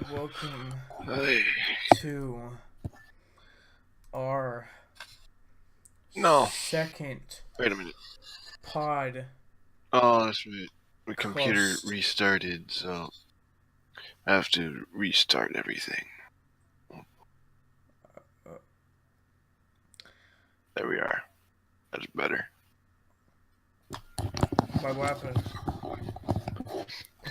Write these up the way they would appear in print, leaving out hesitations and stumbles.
Welcome Hey. to our No, second wait a minute. podcast. Oh, that's right. My computer restarted, so I have to restart everything. There we are. That's better. My weapon.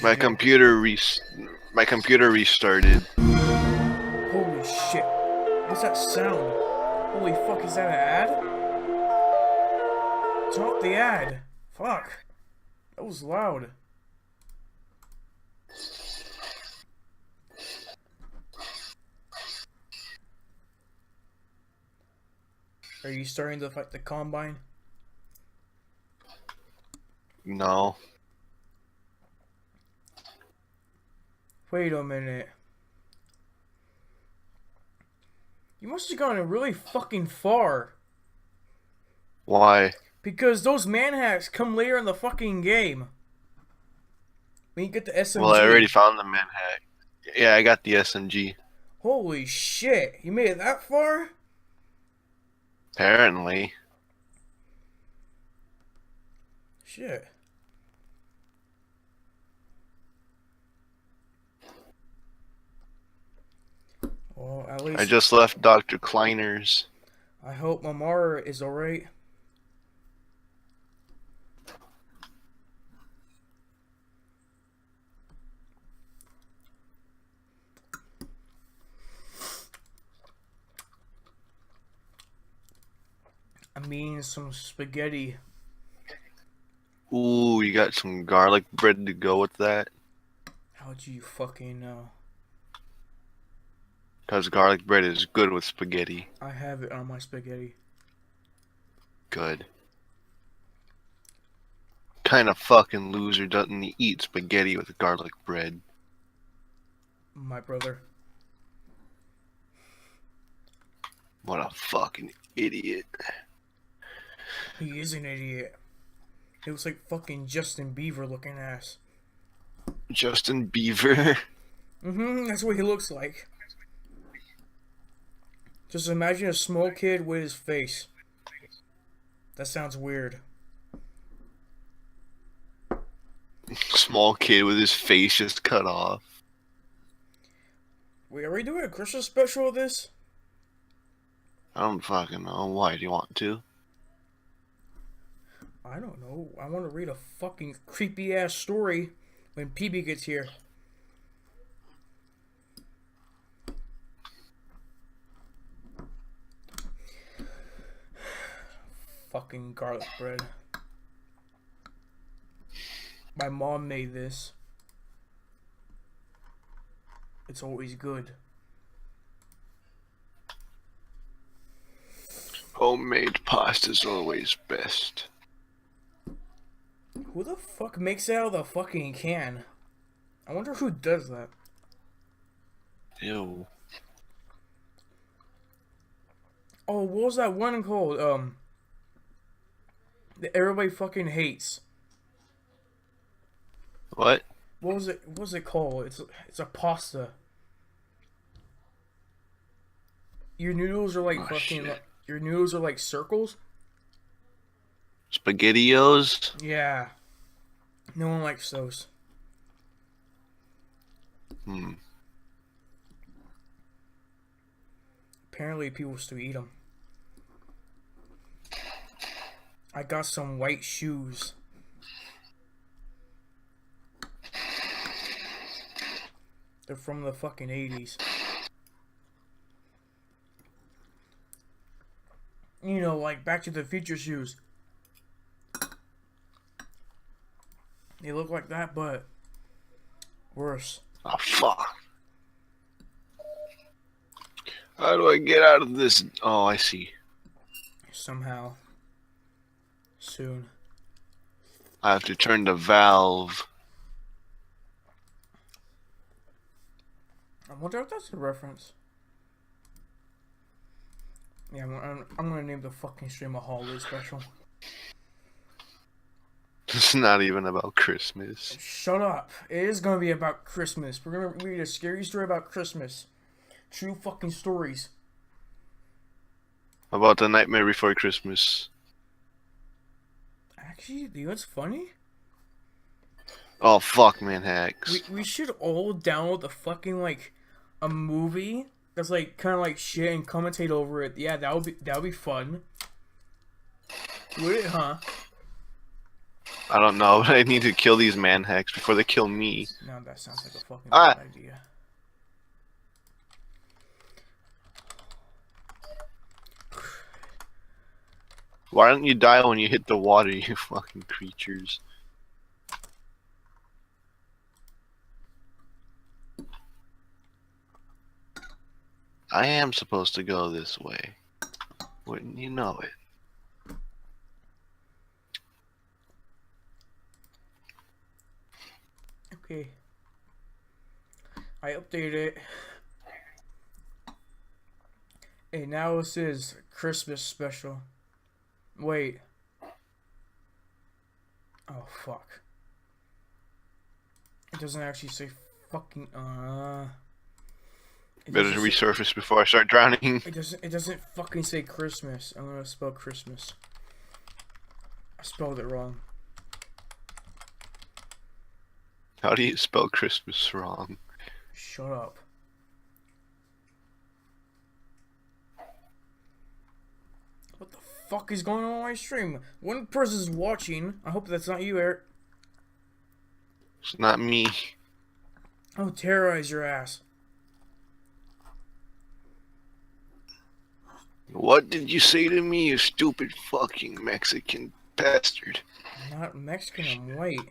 My computer restarted. Holy shit. What's that sound? Holy fuck, is that an ad? Turn off the ad. Fuck. That was loud. Are you starting to fight the Combine? No. Wait a minute. You must have gone really fucking far. Why? Because those manhacks come later in the fucking game. When you get the SMG. Well, I already found the manhack. Yeah, I got the SMG. Holy shit. You made it that far? Apparently. Shit. Well, at least I just left Dr. Kleiner's. I hope Mamara is alright. I'm eating some spaghetti. Ooh, you got some garlic bread to go with that? How'd you fucking know? Because garlic bread is good with spaghetti. I have it on my spaghetti. Good. Kind of fucking loser doesn't eat spaghetti with garlic bread? My brother. What a fucking idiot. He is an idiot. He looks like fucking Justin Bieber looking ass. Justin Bieber. That's what he looks like. Just imagine a small kid with his face. That sounds weird. Small kid with his face just cut off. Wait, are we doing a Christmas special of this? I don't fucking know. Why do you want to? I don't know. I want to read a fucking creepy ass story when PB gets here. Fucking garlic bread. My mom made this. It's always good. Homemade pasta's always best. Who the fuck makes it out of the fucking can? I wonder who does that. Ew. Oh, what was that one called? That everybody fucking hates. What? What was it? What's it called? It's a pasta. Your noodles are like fucking. Shit. Your noodles are like circles. SpaghettiOs? Yeah. No one likes those. Apparently, people still eat them. I got some white shoes. They're from the fucking 80s. You know, like Back to the Future shoes. They look like that, but worse. Oh, fuck. How do I get out of this? Oh, I see. Somehow. Soon. I have to turn the valve. I wonder if that's a reference. Yeah, I'm gonna name the fucking stream a holiday special. It's not even about Christmas. Shut up. It is gonna be about Christmas. We're gonna read a scary story about Christmas. True fucking stories. About the Nightmare Before Christmas. Actually, you know what's funny? Oh fuck, man, hacks. We should all download the fucking like a movie that's like kind of like shit and commentate over it. Yeah, that would be fun. Would it, huh? I don't know, but I need to kill these man hacks before they kill me. No, that sounds like a fucking Ah. bad idea. Why don't you die when you hit the water, you fucking creatures? I am supposed to go this way. Wouldn't you know it? Okay. I updated it. And now this is Christmas special. Wait. Oh, fuck. It doesn't actually say fucking, It Better doesn't to say- resurface before I start drowning. It doesn't fucking say Christmas. I'm gonna spell Christmas. I spelled it wrong. How do you spell Christmas wrong? Shut up. What the fuck is going on my stream? One person's watching. I hope that's not you, Eric. It's not me. I'll terrorize your ass. What did you say to me, you stupid fucking Mexican bastard? I'm not Mexican, I'm white.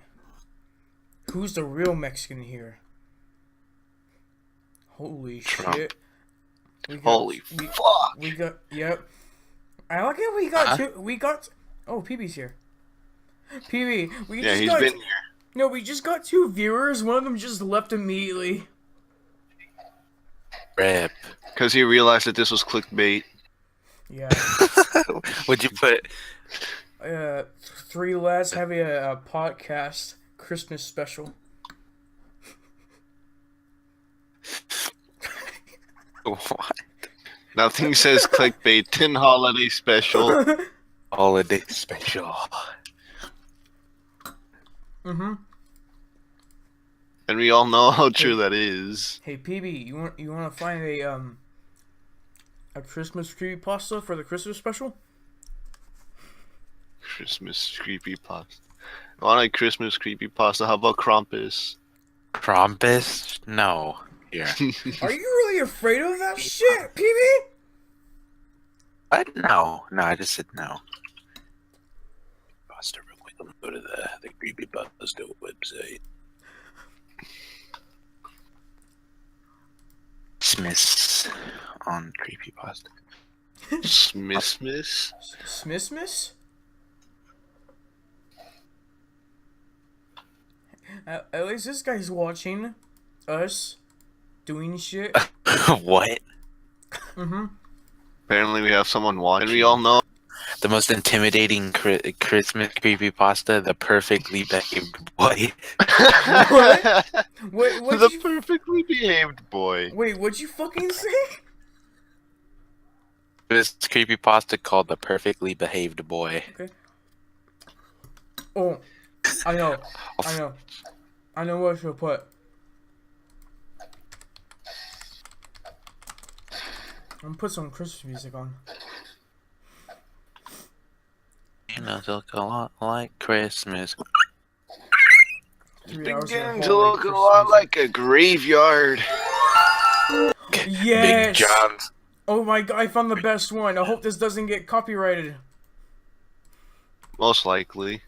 Who's the real Mexican here? Holy Trump. shit. Holy fuck! We got, yep. I like it, we got two, oh, PB's here. PB, we Yeah, just he's got, been here. no, we just got 2 viewers, one of them just left immediately. Rip. Because he realized that this was clickbait. Yeah. What'd you put? 3 lads having a podcast Christmas special. What? Nothing says clickbait. 10 holiday special. Holiday special. Mm-hmm. And we all know how true that is. Hey PB, you want to find a Christmas creepypasta for the Christmas special? Christmas creepypasta. Want a Christmas creepypasta? How about Krampus? Krampus? No. Here. Are you really afraid of that shit, PB? What? No. No, I just said no. Pasta real quick. Let me go to the creepypasta website. Smiths on creepypasta. Smithmas? Smithmas? At least this guy's watching us doing shit. What? Mm-hmm. Apparently we have someone watching. And we all know. The most intimidating Christmas creepypasta, the perfectly behaved boy. What? What'd The you... perfectly behaved boy. Wait, what'd you fucking say? This creepypasta called the perfectly behaved boy. Okay. Oh, I know what I should put. I'm gonna put some Christmas music on. You know, they look a lot like Christmas. 3 hours of Beginning to holiday look a lot Christmas. like a graveyard. Yes! Big John's. Oh my god, I found the best one. I hope this doesn't get copyrighted. Most likely.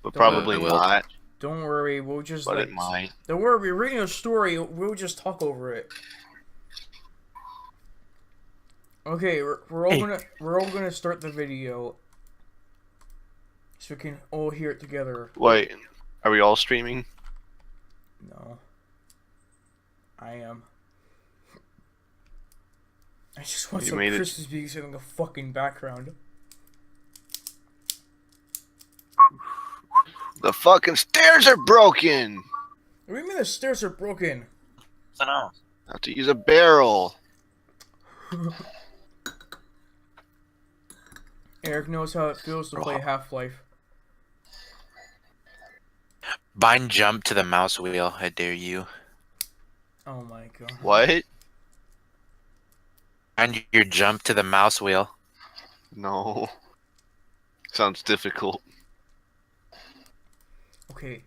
But Don't probably it will. not. Don't worry, we'll just But like... it might. Don't worry, we're reading a story, we'll just talk over it. Okay, we're all gonna start the video. So we can all hear it together. Wait, are we all streaming? No. I am. I just want You some made it. Christmas music in the fucking background. The fucking stairs are broken. What do you mean the stairs are broken? I don't know. I have to use a barrel. Eric knows how it feels to play Half-Life. Bind jump to the mouse wheel. I dare you. Oh my god. What? Bind your jump to the mouse wheel. No. Sounds difficult. Okay.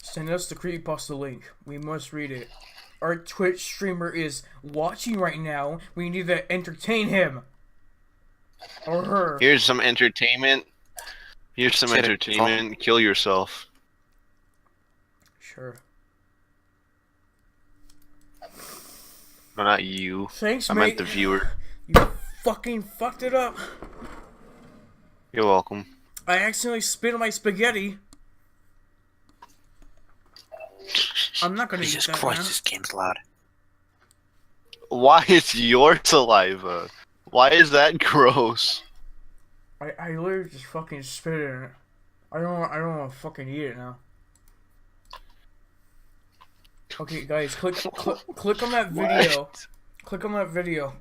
Send us the creepypasta link. We must read it. Our Twitch streamer is watching right now. We need to entertain him. Or her. Here's some entertainment. Here's some Shit, entertainment. Kill yourself. Sure. No, not you. Thanks, I mate. meant the viewer. You fucking fucked it up. You're welcome. I accidentally spit on my spaghetti. I'm not gonna eat Jesus that Christ, now. this game's loud. Why is your saliva? Why is that gross? I literally just fucking spit in it. I don't want to fucking eat it now. Okay, guys, click on that video. What? Click on that video.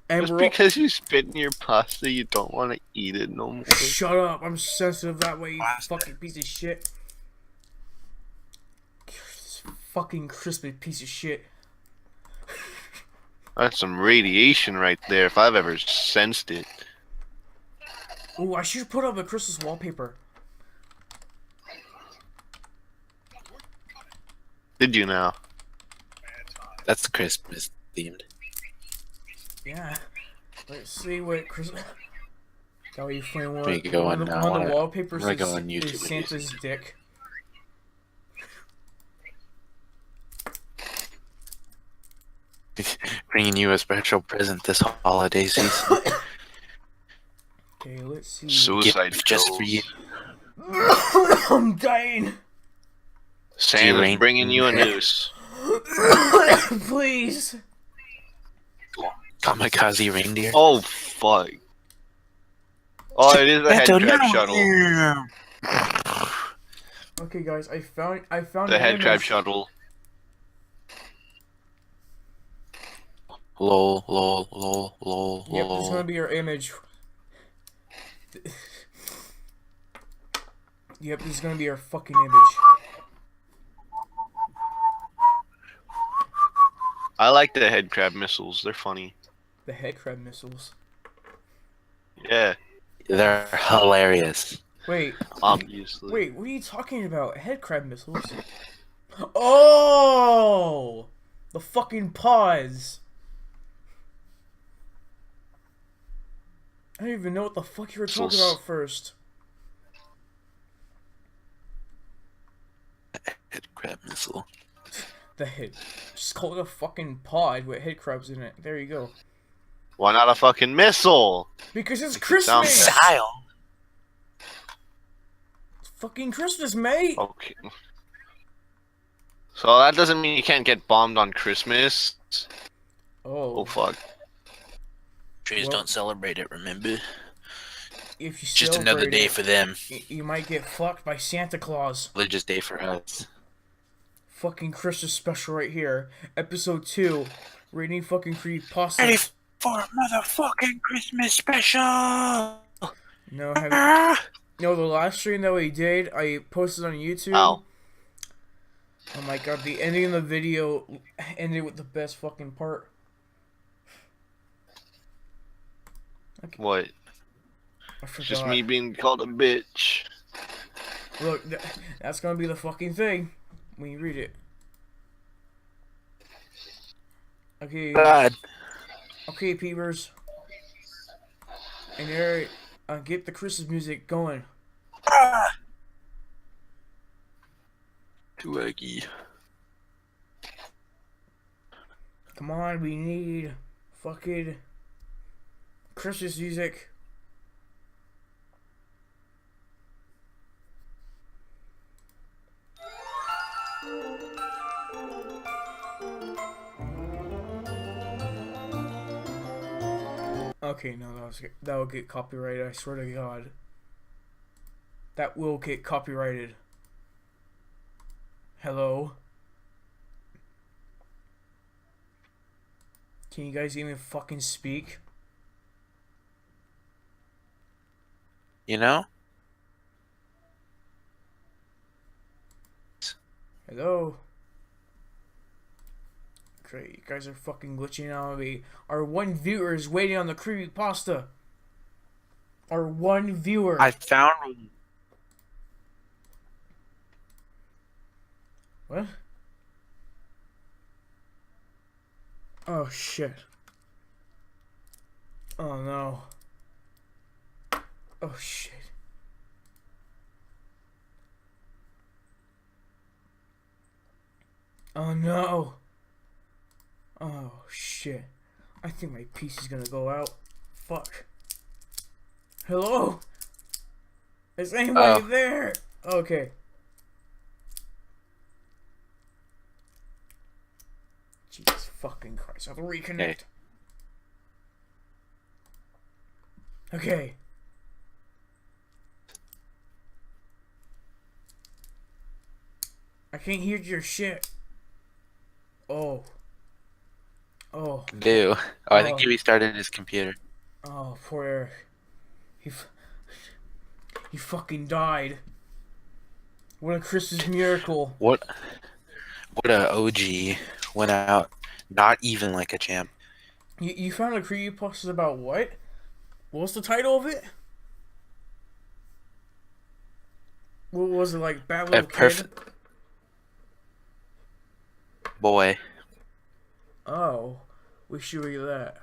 And Just we're because you spit in your pasta, you don't want to eat it no more. Shut up! I'm sensitive that way, you Pasta. fucking piece of shit. This fucking crispy piece of shit. That's some radiation right there, if I've ever sensed it. Oh, I should put up a Christmas wallpaper. Did you now? That's Christmas themed. Yeah. Let's see what Christmas. That way you find one. We go on now. One of the wallpapers We're is, going on YouTube is with Santa's dick. Bringing you a special present this holiday season. Okay, let's see. Suicide Gift just pills. for you. I'm dying. Santa's Rain- bringing you a noose. Please. Kamikaze reindeer. Oh, fuck. Oh, it is a head crab shuttle. Okay, guys, I found The an head crab image. shuttle. Lol, lol, lol, lol, Yep, this is gonna lol. be our image. Yep, this is gonna be our fucking image. I like the head crab missiles. They're funny. The head crab missiles. Yeah, They're hilarious. Wait, obviously. wait, what are you talking about? Head crab missiles? Oh! The fucking paws! I don't even know what the fuck you were talking Missiles. about first. Head crab missile. The head. Just call it a fucking pod with head crabs in it. There you go. Why not a fucking missile? Because it's sound Christmas! bad. Style. It's fucking Christmas, mate! Okay. So that doesn't mean you can't get bombed on Christmas. Oh Oh, fuck. Trees Well- don't celebrate it, remember? if you Just another celebrate day it, for them. you might get fucked by Santa Claus. Religious day for us. Fucking Christmas special right here. Episode 2. Reading fucking creepypasta. Ready for a motherfucking Christmas special! No, have Ah! no, the last stream that we did, I posted on YouTube. Ow. Oh my god, the ending of the video ended with the best fucking part. What? I forgot. Just me being called a bitch. Look, that's gonna be the fucking thing when you read it. Okay, God. okay, peepers. And there, get the Christmas music going. Ah! Too eggy. Come on, we need fucking Christmas music. Okay, no, that will get copyrighted. I swear to God, that will get copyrighted. Hello? Can you guys even fucking speak? You know? Hello? Great, you guys are fucking glitching out on me. Our one viewer is waiting on the creepypasta. Our one viewer. I found. What? Oh shit. Oh no. Oh shit. Oh no. Oh shit. I think my piece is gonna go out. Fuck. Hello? Is anybody Oh. there? Okay. Jesus fucking Christ. I have to reconnect. Okay. I can't hear your shit. Oh. Oh. Do. Oh, I think Oh. he restarted his computer. Oh, poor Eric. He fucking died. What a Christmas miracle. What a OG went out not even like a champ. You found a creepypasta about what? What was the title of it? What was it, like Bad A Little Kid? perfect boy. Oh, we should read that.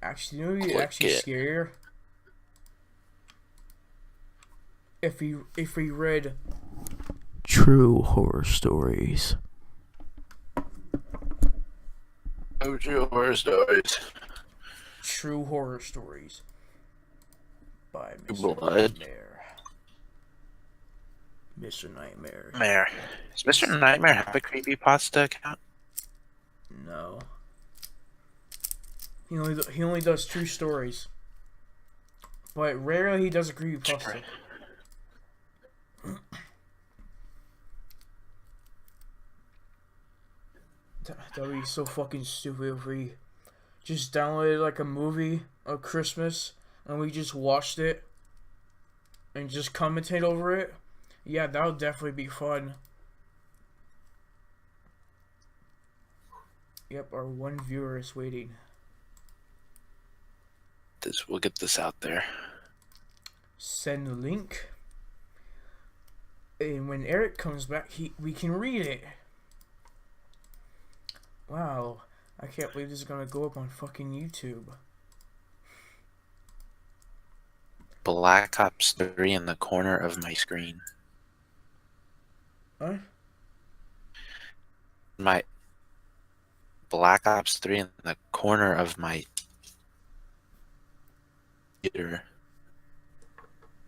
Actually, you know what'd be Click actually it. scarier? If we read true horror stories. OG horror stories. True horror stories by Blood. Mr. Nightmare. Mr. Nightmare. Nightmare. Does Mr. Nightmare have a creepypasta account? No. He only does true stories. But rarely he does a creepypasta. That'd be so fucking stupid if we just downloaded like a movie of Christmas and we just watched it and just commentate over it. Yeah, that would definitely be fun. Yep, our one viewer is waiting. We'll get this out there. Send the link. And when Eric comes back, we can read it. Wow, I can't believe this is gonna go up on fucking YouTube. Black Ops 3 in the corner of my screen. What? My Black Ops 3 in the corner of my computer.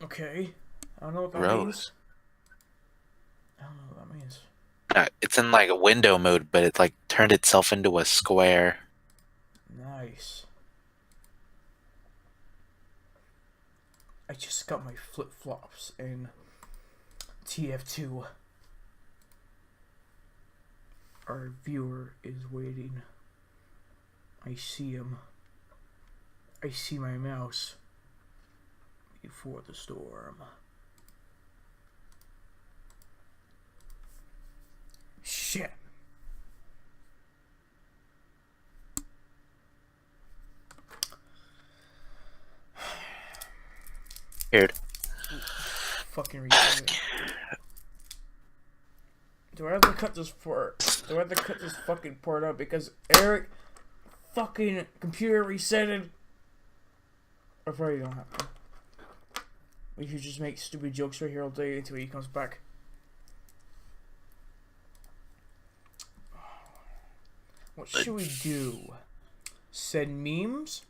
Okay. I don't know what that Gross. means. I don't know what that means. It's in like a window mode, but it like turned itself into a square. Nice. I just got my flip-flops in TF2. Our viewer is waiting. I see him. I see my mouse before the storm. Shit. Weird. Fucking retarded. Do I have to cut this part? Do I have to cut this fucking part out because Eric fucking computer resetted? I probably don't have to. We should just make stupid jokes right here all day until he comes back. What should we do? Send memes?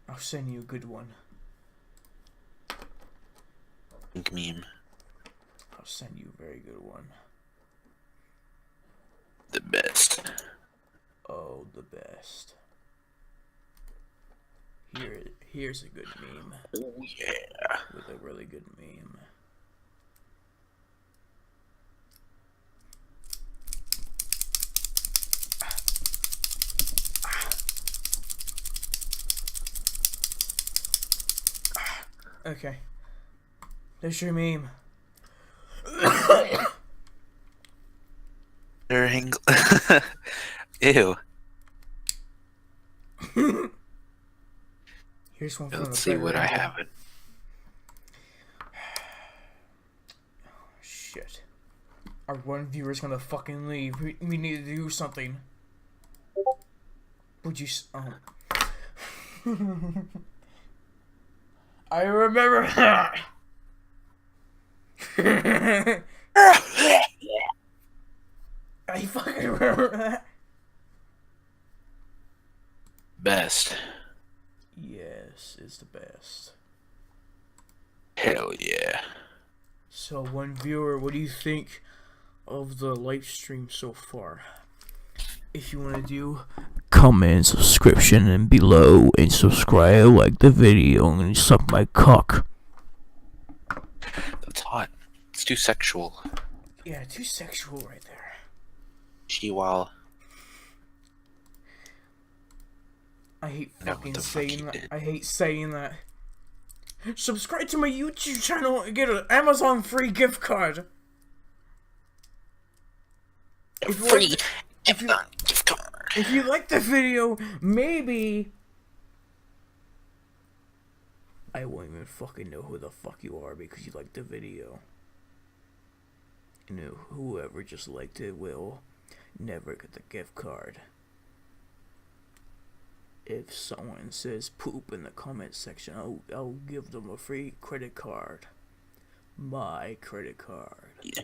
I'll send you a good one. Pink meme. I'll send you a very good one. The best. Oh, the best. Here's a good meme. Oh yeah. With a really good meme. Okay. There's your meme. Ew. Here's one from Let's the see better what I angle. have. Shit. Our one viewer's gonna fucking leave. We need to do something. Would you? I remember that. I fucking remember that. Best. Yes, it's the best. Hell yeah. So, one viewer, what do you think of the live stream so far? If you want to do, comment, subscription, and below, and subscribe, like the video, and suck my cock. That's hot. It's too sexual. Yeah, too sexual right there. Chihuahua. I hate No, fucking what the fuck saying you that. did. I hate saying that. Subscribe to my YouTube channel and get an Amazon free gift card. If you Free. like- If you like the video, maybe I won't even fucking know who the fuck you are because you liked the video. You know, whoever just liked it will never get the gift card. If someone says poop in the comment section, I'll give them a free credit card. My credit card. Yeah.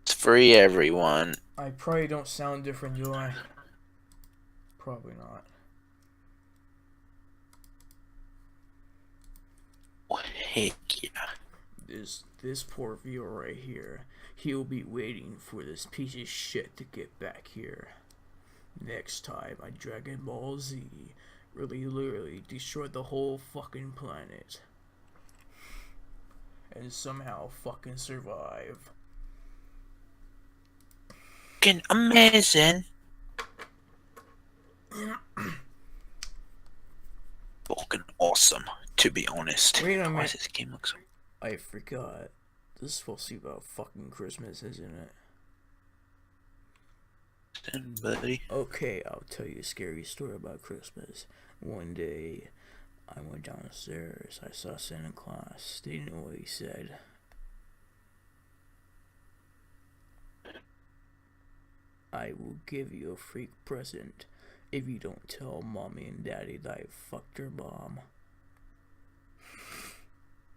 It's free, everyone. I probably don't sound different, do I? Probably not. Heck yeah. This poor viewer right here, he'll be waiting for this piece of shit to get back here. Next time I Dragon Ball Z really literally destroyed the whole fucking planet. And somehow fucking survive. Fucking amazing. Fucking awesome, to be honest. Wait a Why minute. does this game look so... I forgot. This is supposed to be about fucking Christmas, isn't it? buddy? Okay, I'll tell you a scary story about Christmas. One day, I went downstairs. I saw Santa Claus. They didn't know what he said. I will give you a freak present if you don't tell mommy and daddy that I fucked your mom.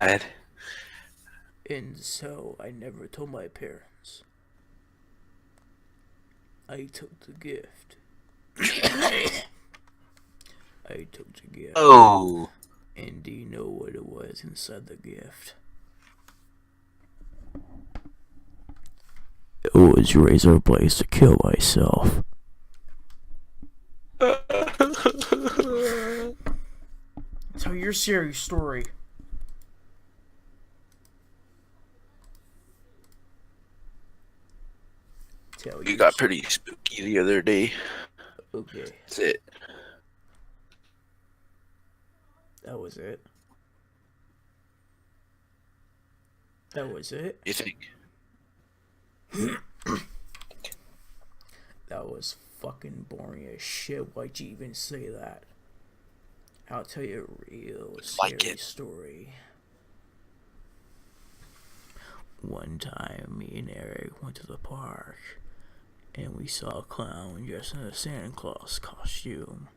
Ed? And so I never told my parents. I took the gift. I took the gift. Oh! And do you know what it was inside the gift? It was razor blades to kill myself. Tell your serious story. Tell You got pretty spooky the other day. Okay, That's it. that was it. That was it. You think? That was fucking boring as shit. Why'd you even say that? I'll tell you a real scary Like it. story. One time, me and Eric went to the park, and we saw a clown dressed in a Santa Claus costume.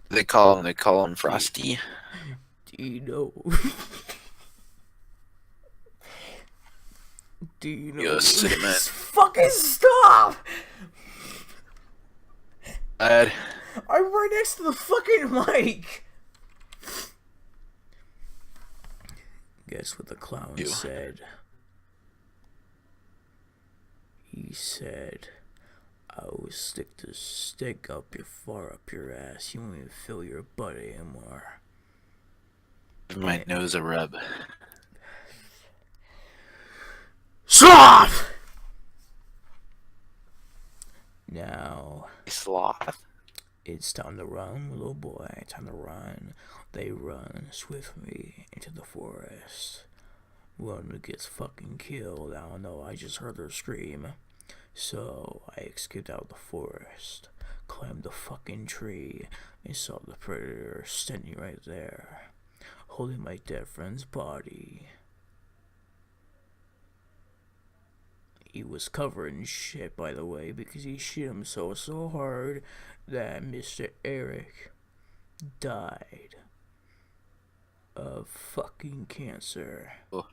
They call him Frosty. Do you know? Do you know? You're a sick man. Fucking stop! Ed? I'm right next to the fucking mic. Guess what the clown You. said? He said, "I will stick this stick up far up your ass. You won't even feel your butt anymore." Give my nose a rub. Stop! Now, Sloth. it's time to run, little boy. Time to run. They run swiftly into the forest. One gets fucking killed. I don't know, I just heard her scream. So, I escaped out of the forest, climbed the fucking tree, and saw the predator standing right there, holding my dead friend's body. He was covered in shit, by the way, because he shit himself so hard that Mr. Eric died of fucking cancer. Oh.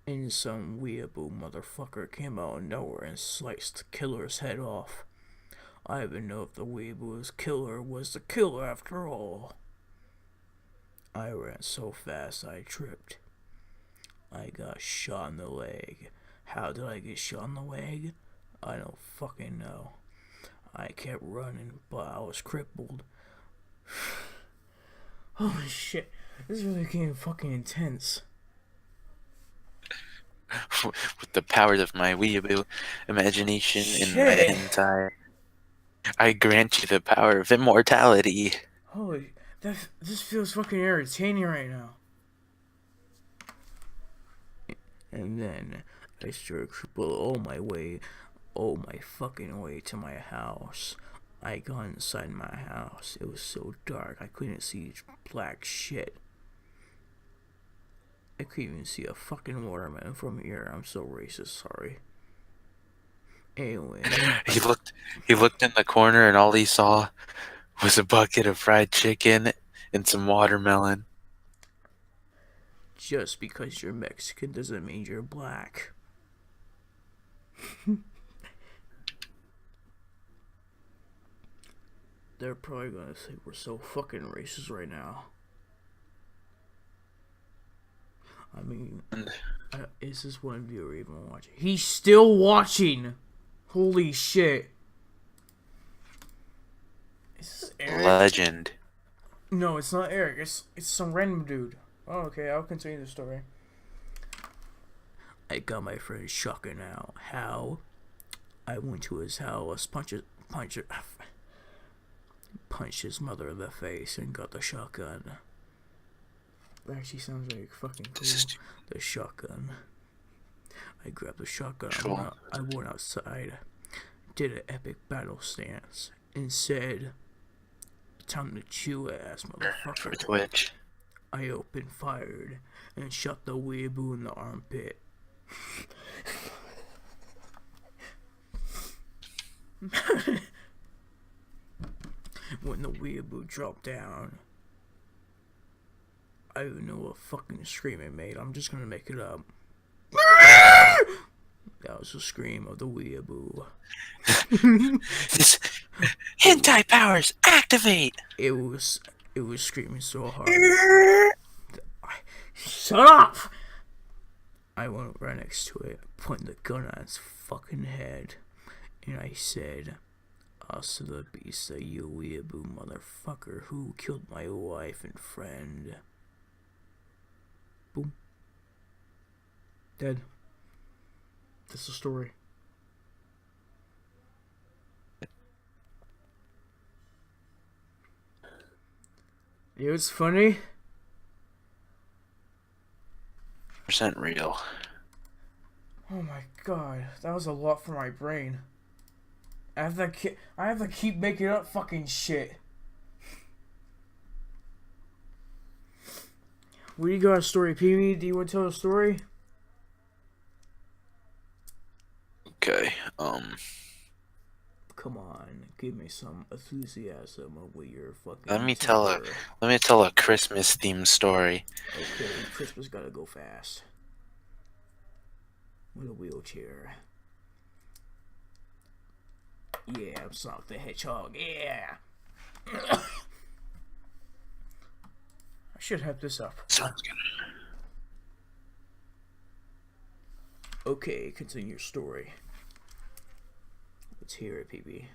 And some weeaboo motherfucker came out of nowhere and sliced the killer's head off. I even know if the weeaboo's killer was the killer after all. I ran so fast I tripped. I got shot in the leg. How did I get shot in the leg? I don't fucking know. I kept running, but I was crippled. Holy shit, this is really getting fucking intense. With the powers of my weeaboo imagination and Shit. my hentai, I grant you the power of immortality. Holy, this feels fucking entertaining right now. And then I started crippled all my fucking way to my house. I got inside my house. It was so dark I couldn't see black shit. I couldn't even see a fucking watermelon from here. I'm so racist, sorry. Anyway. He looked in the corner and all he saw was a bucket of fried chicken and some watermelon. Just because you're Mexican doesn't mean you're black. They're probably gonna say we're so fucking racist right now. I mean, is this one viewer even watching? He's still watching! Holy shit. Is this Eric? Legend. No, it's not Eric. It's some random dude. Oh, okay, I'll continue the story. I got my friend shotgun out. How? I went to his house, punched his mother in the face, and got the shotgun. That actually sounds like fucking cool. The shotgun. I grabbed the shotgun. I went outside, did an epic battle stance, and said, "Time to chew ass, motherfucker." For Twitch. I opened fired and shot the weeaboo in the armpit. When the weeaboo dropped down, I don't know what fucking scream it made. I'm just gonna make it up. That was the scream of the weeaboo. This hentai powers activate. It was screaming so hard. Shut up! I went right next to it, pointing the gun at its fucking head, and I said, "Hasta la vista, you weeaboo motherfucker who killed my wife and friend." Boom. Dead. That's the story. You know what's funny? Percent real. Oh my god, that was a lot for my brain. I have to keep making up fucking shit. Where you got a story, Pee-wee? Do you want to tell a story? Okay. Come on, give me some enthusiasm with your fucking. Let me tell a Christmas themed story. Okay, Christmas gotta go fast. With a wheelchair. Yeah, I'm Sonic the Hedgehog. Yeah. I should have this up. Sounds good. Okay, continue your story. Let's hear it, PB.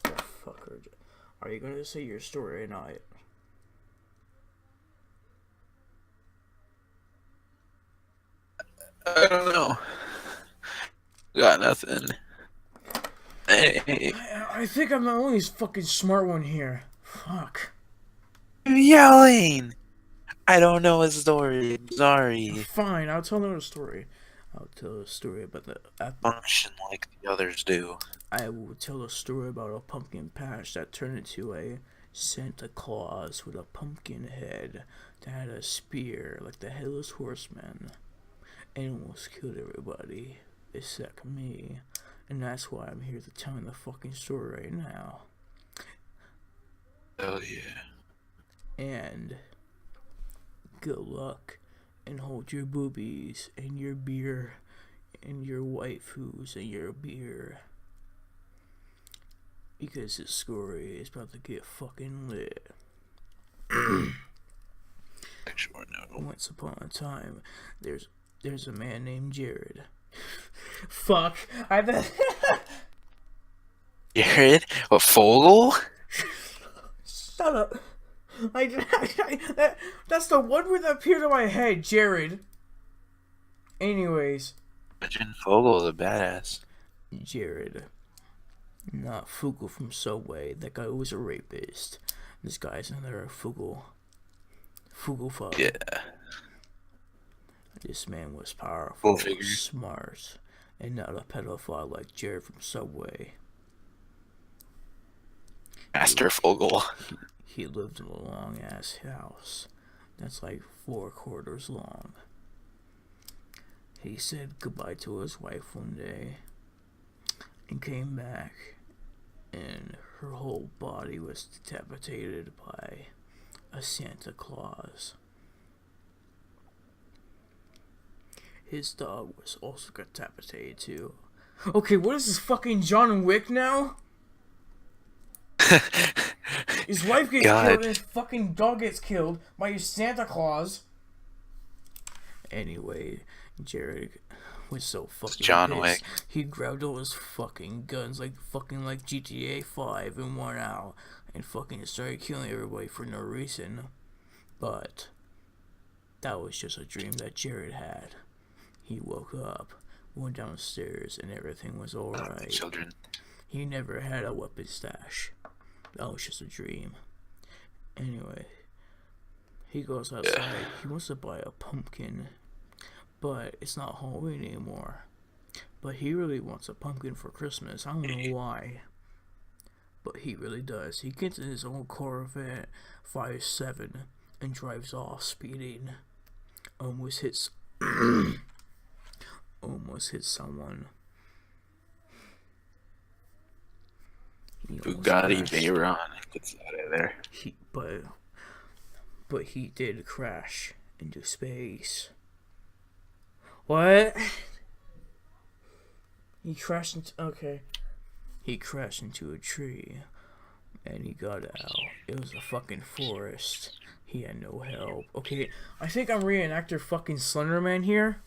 What the fuck are you gonna say your story or not? got nothing. Hey, I think I'm the only fucking smart one here. Fuck. you're yelling. I don't know a story. I'm sorry. Fine, I'll tell another story. I'll tell a story about Function like the others do. I will tell a story about a pumpkin patch that turned into a Santa Claus with a pumpkin head that had a spear like the Headless Horseman and almost killed everybody except me. And that's why I'm here to tell the fucking story right now. Oh yeah. And good luck and hold your boobies and your beer and your waifus and your beer. Because this story is about to get fucking lit. Sure, no. Once upon a time, there's a man named Jared. Fuck. Jared? What, Fogel? Shut up. That's the one word that appeared in my head, Jared. Anyways. Imagine Fogel's a badass. Jared. Not Fugel from Subway. That guy was a rapist. This guy's another Fugel. Fugel fuck. Yeah. This man was powerful, Figure. smart, and not a pedophile like Jared from Subway. Master Fogel. He lived in a long ass house that's like 4 quarters long. He said goodbye to his wife one day and came back, and her whole body was decapitated by a Santa Claus. His dog was also decapitated too. Okay, what is this fucking John Wick now? His wife gets killed and his fucking dog gets killed by his Santa Claus. Anyway, Jared was so fucking John pissed. Wick. He grabbed all his fucking guns like GTA 5 and went out and fucking started killing everybody for no reason. But that was just a dream that Jared had. He woke up, went downstairs, and everything was alright. Children. He never had a weapon stash. That was just a dream. Anyway, he goes outside. He wants to buy a pumpkin, but it's not Halloween anymore. But he really wants a pumpkin for Christmas. I don't know why, but he really does. He gets in his own Corvette 5.7 and drives off speeding. Almost hits someone. Bugatti Veyron gets out of there. But he did crash into space. What? He crashed into a tree, and he got out. It was a fucking forest. He had no help. Okay, I think I'm reenactor fucking Slenderman here.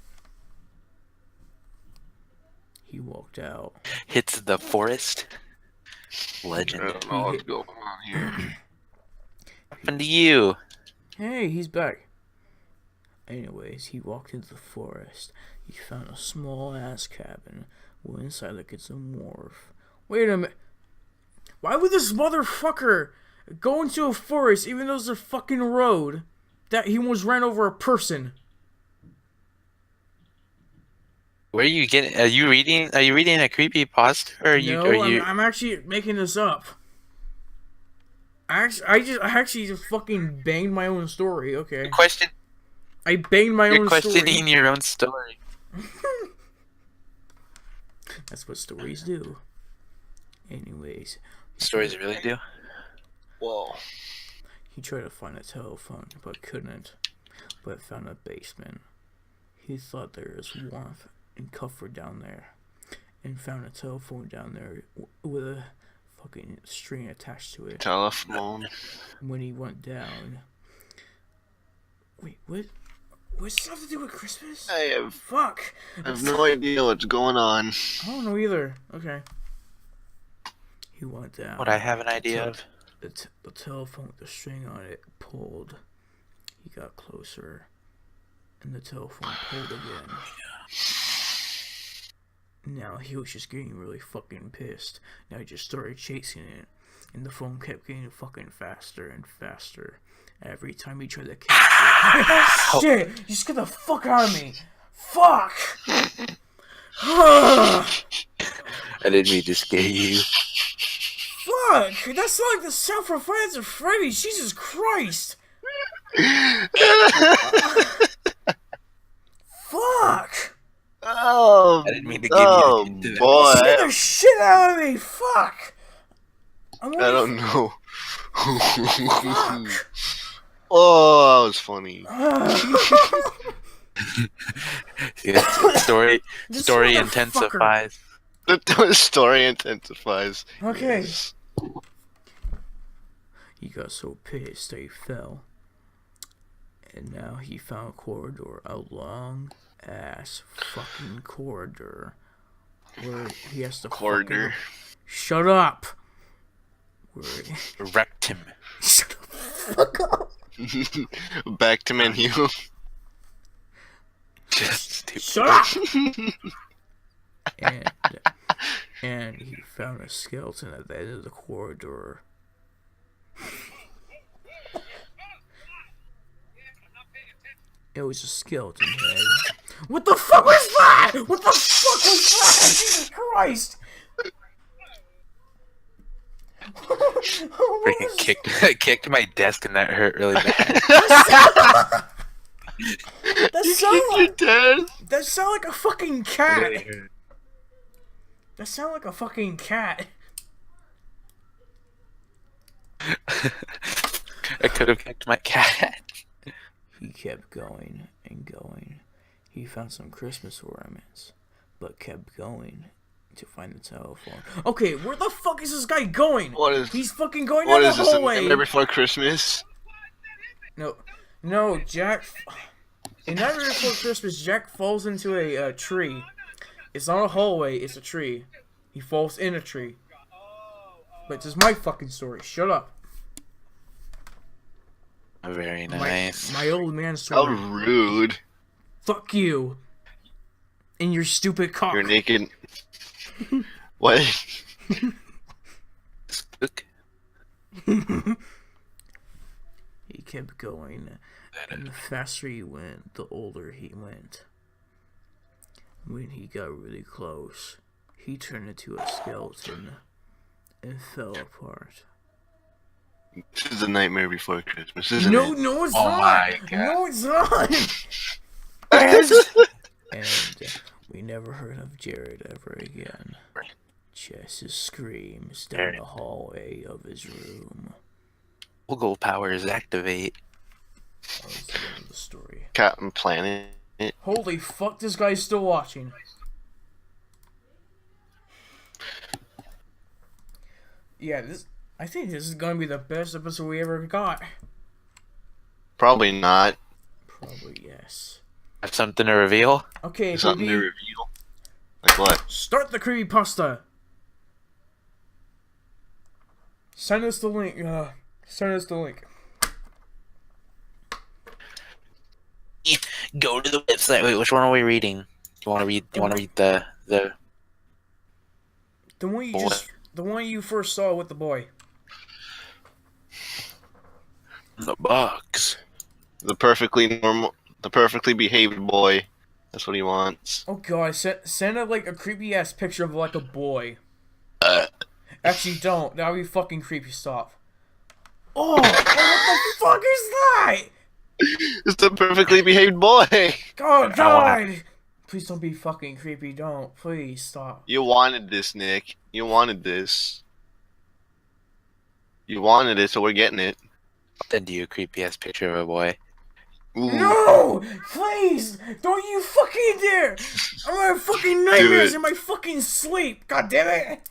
He walked out. Hits the forest. Legend. I don't know what's going on here. What happened to you? Hey, he's back. Anyways, he walked into the forest. He found a small ass cabin. Went inside like it's a morph. Wait a minute. Why would this motherfucker go into a forest even though it's a fucking road? That he almost ran over a person. Where are you getting? Are you reading a creepypasta? Or I'm actually making this up. I actually just fucking banged my own story. Okay. I banged my own story. You're questioning your own story. That's what stories do. Anyways. Stories really do? Whoa. He tried to find a telephone, but couldn't. But found a basement. He thought there was warmth and comfort down there. And found a telephone down there with a fucking string attached to it. Telephone. When he went down. Wait, what? What's this have to do with Christmas? I have no idea what's going on. I don't know either. Okay. He went down. What I have an idea of? The telephone with the string on it pulled. He got closer. And the telephone pulled again. Now he was just getting really fucking pissed. Now he just started chasing it, and the phone kept getting fucking faster and faster. Every time he tried to catch it. Shit! You scared the fuck out of me! Fuck! I didn't mean to scare you. Fuck! That's like the sound from Five Nights at Freddy's. Jesus Christ! Fuck! Oh, I didn't mean to give you into that. boy. Scared the shit out of me! Fuck! I don't know. Fuck! Oh, that was funny. Yeah, story This story motherfucker. intensifies. The story intensifies. Okay. Yes. He got so pissed that he fell. And now he found a corridor, a long ass fucking corridor. Where he has to Corridor. fucking... Shut up! Where... Wrecked him. Shut the fuck up! Back to menu. Just stupid. Shut up! and he found a skeleton at the end of the corridor. It was a skeleton head. What the fuck was that? What the fuck was that? Jesus Christ! Freaking kicked my desk and that hurt really bad. That sound like a fucking cat. Really hurt. That sound like a fucking cat. I could have kicked my cat. He kept going and going. He found some Christmas ornaments, but kept going to find the telephone. Okay, where the fuck is this guy going? What is? He's fucking going What down is the this? hallway. Nightmare Before Christmas? No, Jack. In Nightmare Before Christmas, Jack falls into a tree. It's not a hallway, it's a tree. He falls in a tree. But this is my fucking story. Shut up. Very nice. My old man How story. rude. Fuck you. And your stupid cock. You're naked. What? Spook. He kept going, and the faster he went, the older he went. When he got really close, he turned into a skeleton and fell apart. This is the Nightmare Before Christmas, isn't No, it? no, it's Oh not. my God. No, it's not. And we never heard of Jared ever again. Just his screams down the hallway of his room. Google powers activate. That was the end of the story. Captain Planet. Holy fuck, this guy's still watching. Yeah, I think this is gonna be the best episode we ever got. Probably not. Probably yes. Have something to reveal? Okay, Something to baby, reveal. Like what? start the creepypasta. Send us the link. Send us the link. Go to the website. Wait, which one are we reading? You want to read? You want to read the The one you boy? the one you first saw with the boy. The box. The perfectly normal, the perfectly behaved boy. That's what he wants. Oh god, send a like a creepy ass picture of like a boy. Actually, don't. That would be fucking creepy. Stop. Oh, what the fuck is that? It's the perfectly behaved boy. Oh god! Please don't be fucking creepy. Don't. Please stop. You wanted this, Nick. You wanted this. You wanted it, so we're getting it. Send you a creepy ass picture of a boy. Ooh. No! Please! Don't you fucking dare! I'm having fucking nightmares it. in my fucking sleep! God damn it!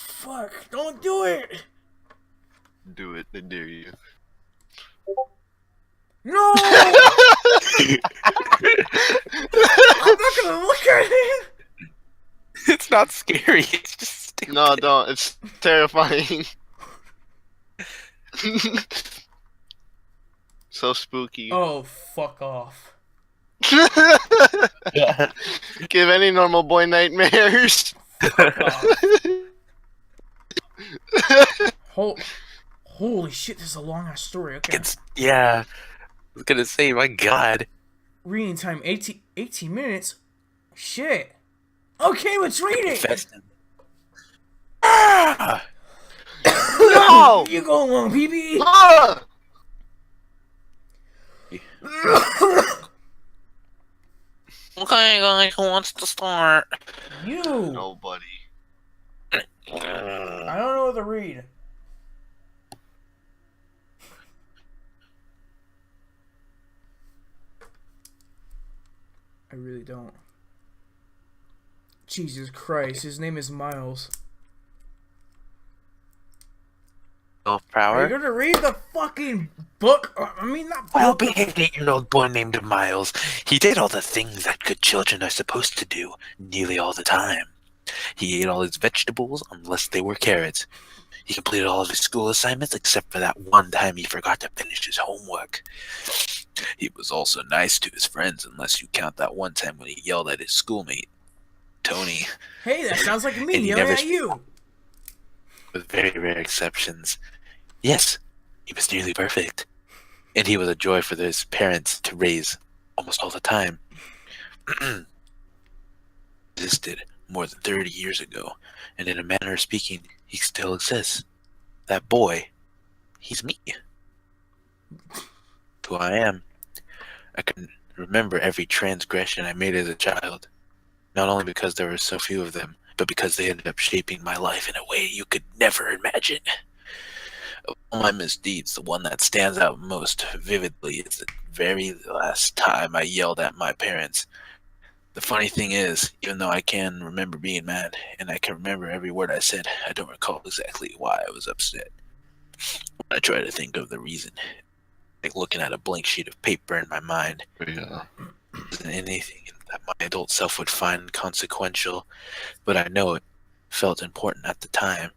Fuck! Don't do it! Do it. I dare you. No! I'm not gonna look at it! It's not scary. It's just stupid. No, don't. It's terrifying. So spooky. Oh, fuck off. Give any normal boy nightmares. Fuck off. Holy shit, this is a long ass story. Okay. Yeah. I was gonna say, my God. Reading time 18 minutes? Shit. Okay, let's read it! Festin. Ah! No! You go along, PB! Ah! Okay, guys, who wants to start? You! Nobody. I don't know what to read. I really don't. Jesus Christ, his name is Miles. Are you Power. gonna read the fucking book? I mean, not book. Well-behaved 8-year-old boy named Miles. He did all the things that good children are supposed to do, nearly all the time. He ate all his vegetables, unless they were carrots. He completed all of his school assignments, except for that one time he forgot to finish his homework. He was also nice to his friends, unless you count that one time when he yelled at his schoolmate, Tony. Hey, that sounds like me And he yelling never- at you. With very rare exceptions. Yes, he was nearly perfect. And he was a joy for his parents to raise almost all the time. Existed more than 30 years ago, and in a manner of speaking, he still exists. That boy, he's me. Who I am. I can remember every transgression I made as a child, not only because there were so few of them, but because they ended up shaping my life in a way you could never imagine. Of all my misdeeds, the one that stands out most vividly is the very last time I yelled at my parents. The funny thing is, even though I can remember being mad, and I can remember every word I said, I don't recall exactly why I was upset. When I try to think of the reason, like looking at a blank sheet of paper in my mind, Yeah. isn't anything that my adult self would find consequential, but I know it felt important at the time.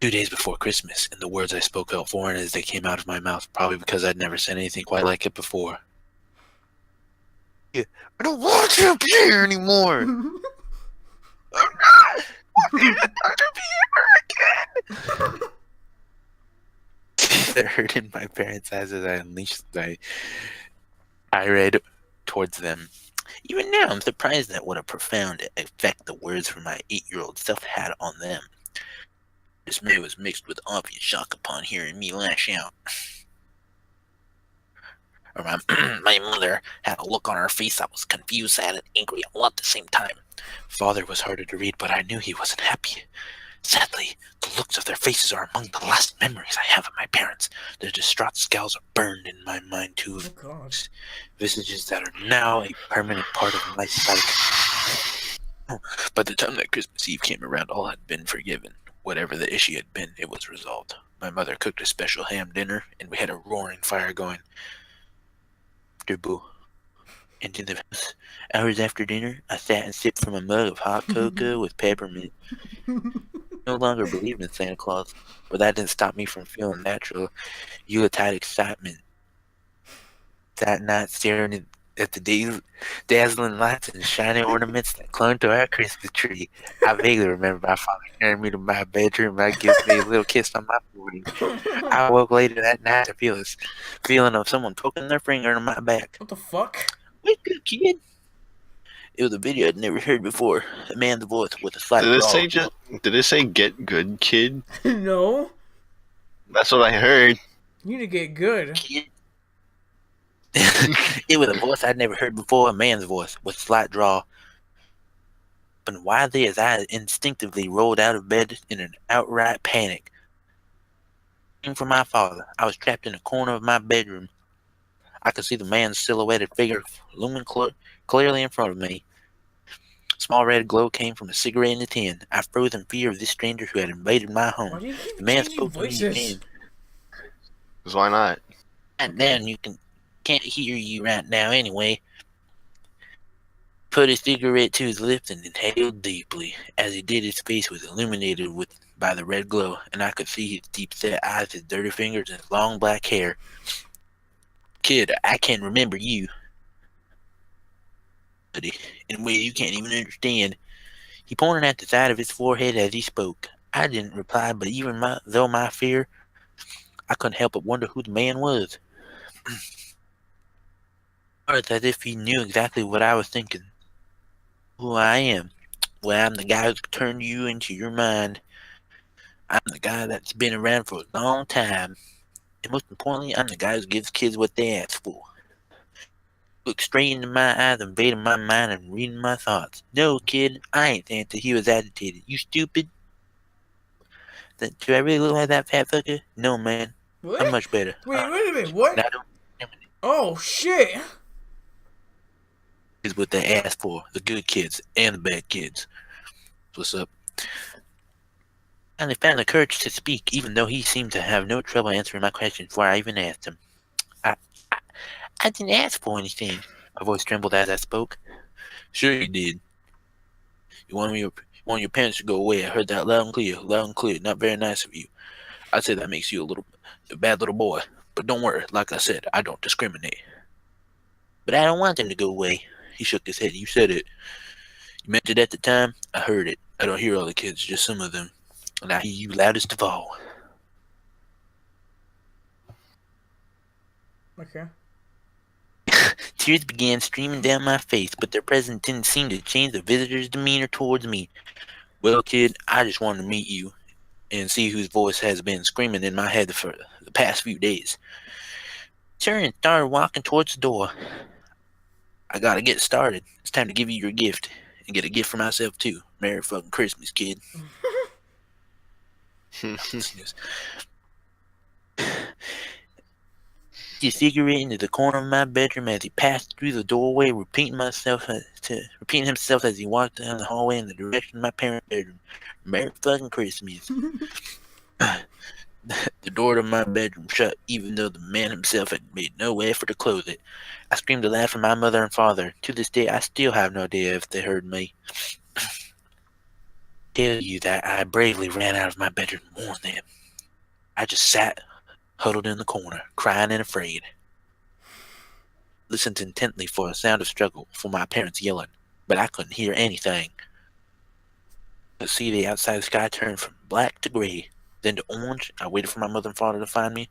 2 days before Christmas, and the words I spoke felt foreign as they came out of my mouth, probably because I'd never said anything quite like it before. I don't want to be here anymore. I'm not wanting to be here again. The hurt in my parents' eyes as I unleashed my tirade towards them. Even now, I'm surprised at what a profound effect the words from my 8-year-old self had on them. Dismay was mixed with obvious shock upon hearing me lash out. My mother had a look on her face that was confused, sad, and angry all at the same time. Father was harder to read, but I knew he wasn't happy. Sadly, the looks of their faces are among the last memories I have of my parents. Their distraught scowls are burned in my mind too. Oh, God. Visages that are now a permanent part of my psyche. By the time that Christmas Eve came around, all had been forgiven. Whatever the issue had been, it was resolved. My mother cooked a special ham dinner, and we had a roaring fire going. Boo. And in the hours after dinner, I sat and sipped from a mug of hot cocoa with peppermint. No longer believed in Santa Claus, but that didn't stop me from feeling natural Yuletide excitement. That night, staring at the dazzling lights and shiny ornaments that clung to our Christmas tree, I vaguely remember my father carrying me to my bedroom and giving me a little kiss on my forehead. I woke later that night to feel this feeling of someone poking their finger in my back. What the fuck? Wake up, kid. It was a video I'd never heard before. A man's voice with a slight Did it drawl. say Did it say get good, kid? No. That's what I heard. You need to get good. Kid. It was a voice I'd never heard before, a man's voice with a slight drawl. But widely as I instinctively rolled out of bed in an outright panic. For my father, I was trapped in a corner of my bedroom. I could see the man's silhouetted figure looming clearly in front of me. A small red glow came from a cigarette in the tin. I froze in fear of this stranger who had invaded my Why home. do you keep The man changing spoke to me voices? again. Because why not? Right now, can't hear you right now anyway. Put a cigarette to his lips and inhaled deeply. As he did, his face was illuminated by the red glow, and I could see his deep-set eyes, his dirty fingers, and his long black hair. Kid, I can remember you. in a way you can't even understand. He pointed at the side of his forehead as he spoke. I didn't reply, but even though my fear, I couldn't help but wonder who the man was. It's as if he knew exactly what I was thinking. Who I am. Well, I'm the guy who's turned you into your mind. I'm the guy that's been around for a long time. And most importantly, I'm the guy who gives kids what they ask for. Look straight into my eyes, invading my mind and reading my thoughts. No, kid, I ain't Santa. He was agitated. You stupid? Do I really look like that fat fucker? No, man. What? I'm much better. Wait a minute, what? I don't Oh, shit. is what they ask for. The good kids and the bad kids. What's up? And they found the courage to speak, even though he seemed to have no trouble answering my question before I even asked him. I didn't ask for anything. My voice trembled as I spoke. Sure you did. You wanted your parents to go away. I heard that loud and clear. Not very nice of you. I'd say that makes you a bad little boy. But don't worry, like I said, I don't discriminate. But I don't want them to go away. He shook his head. You said it. You meant it at the time. I heard it. I don't hear all the kids, just some of them. And I hear you loudest of all. Okay. Tears began streaming down my face, but their presence didn't seem to change the visitor's demeanor towards me. Well, kid, I just wanted to meet you and see whose voice has been screaming in my head for the past few days. Turned and started walking towards the door. I gotta get started. It's time to give you your gift. And get a gift for myself, too. Merry fucking Christmas, kid. A cigarette into the corner of my bedroom as he passed through the doorway, repeating himself as he walked down the hallway in the direction of my parents' bedroom. Merry fucking Christmas. The door to my bedroom shut, even though the man himself had made no effort to close it. I screamed aloud for my mother and father. To this day, I still have no idea if they heard me. Tell you that I bravely ran out of my bedroom to warn them. I just sat, huddled in the corner, crying and afraid. Listened intently for a sound of struggle, for my parents yelling, but I couldn't hear anything. I could see the outside sky turn from black to gray, then to orange. I waited for my mother and father to find me.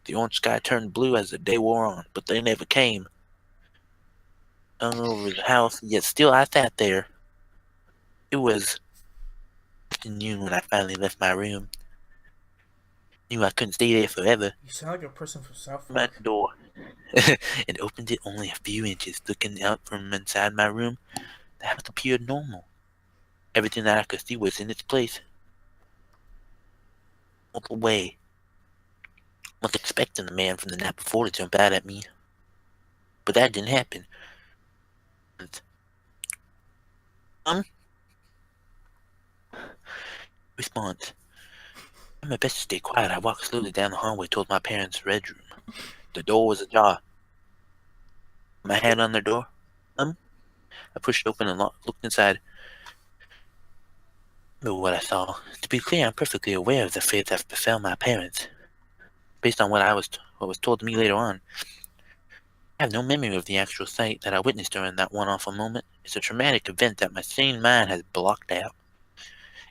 The orange sky turned blue as the day wore on, but they never came. Hung over the house, yet still I sat there. It was afternoon when I finally left my room. Knew I couldn't stay there forever. You sound like a person from South My Park. door and opened it only a few inches. Looking out from inside my room, the house appeared normal. Everything that I could see was in its place. Walked away. I was expecting the man from the night before to jump out at me, but that didn't happen. Response. I did my best to stay quiet. I walked slowly down the hallway toward my parents' bedroom. The door was ajar. My hand on the door. I pushed it open and looked inside. I remember what I saw. To be clear, I'm perfectly aware of the fate that befell my parents, based on what was told to me later on. I have no memory of the actual sight that I witnessed during that one awful moment. It's a traumatic event that my sane mind has blocked out.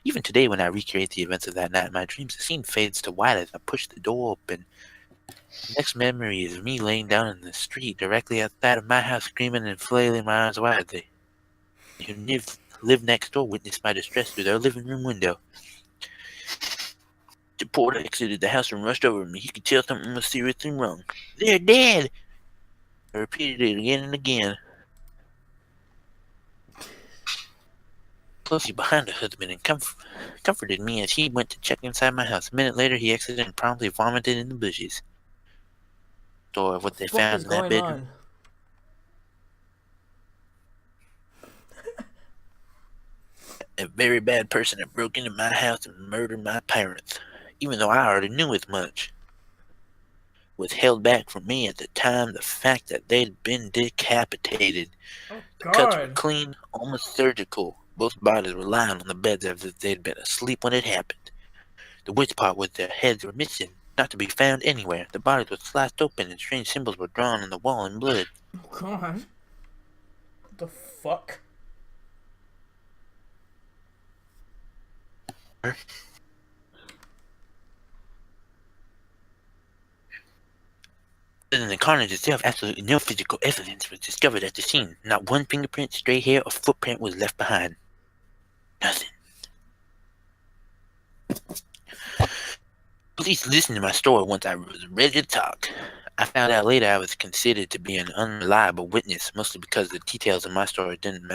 Even today, when I recreate the events of that night in my dreams, the scene fades to white as I push the door open. The next memory is me laying down in the street directly outside of my house, screaming and flailing my arms wildly. Who lived next door witnessed my distress through their living room window. The porter exited the house and rushed over me. He could tell something was seriously wrong. They're dead! I repeated it again and again. Closely behind the husband and comforted me as he went to check inside my house. A minute later, he exited and promptly vomited in the bushes. Story of what they found in that bedroom. A very bad person had broke into my house and murdered my parents, even though I already knew as much. Was held back from me at the time the fact that they'd been decapitated. Oh, The cuts were God. clean, almost surgical. Both bodies were lying on the beds as if they'd been asleep when it happened. The worst part was their heads were missing, not to be found anywhere. The bodies were sliced open and strange symbols were drawn on the wall in blood. Oh, God. The fuck? Other than the carnage itself, absolutely no physical evidence was discovered at the scene. Not one fingerprint, stray hair, or footprint was left behind. Nothing. Police listened to my story once I was ready to talk. I found out later I was considered to be an unreliable witness, mostly because the details of my story didn't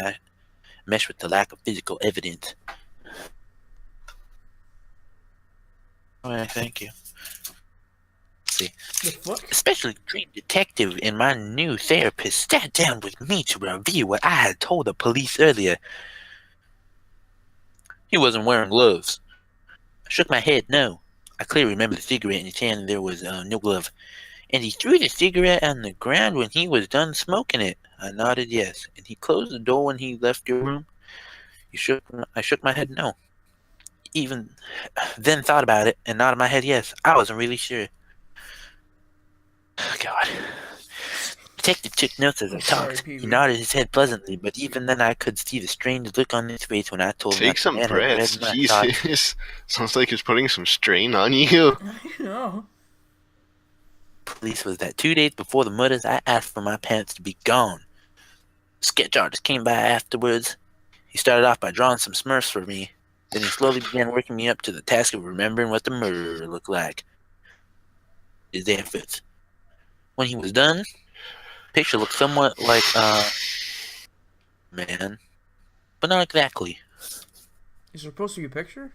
mesh with the lack of physical evidence. Alright, thank you. See. The fuck? A specially trained detective and my new therapist sat down with me to review what I had told the police earlier. He wasn't wearing gloves. I shook my head no. I clearly remember the cigarette in his hand and there was no glove. And he threw the cigarette on the ground when he was done smoking it. I nodded yes. And he closed the door when he left your room. I shook my head no. Even then thought about it and nodded my head yes. I wasn't really sure. God. Detective took notes as I talked. He nodded his head pleasantly, but even then I could see the strange look on his face when I told him. Take some breaths, Jesus. Sounds like he's putting some strain on you. I know. Police was that 2 days before the murders I asked for my parents to be gone. The sketch artist came by afterwards. He started off by drawing some Smurfs for me. Then he slowly began working me up to the task of remembering what the murderer looked like. His efforts. When he was done, the picture looked somewhat like man, but not exactly. Is there supposed to be a picture?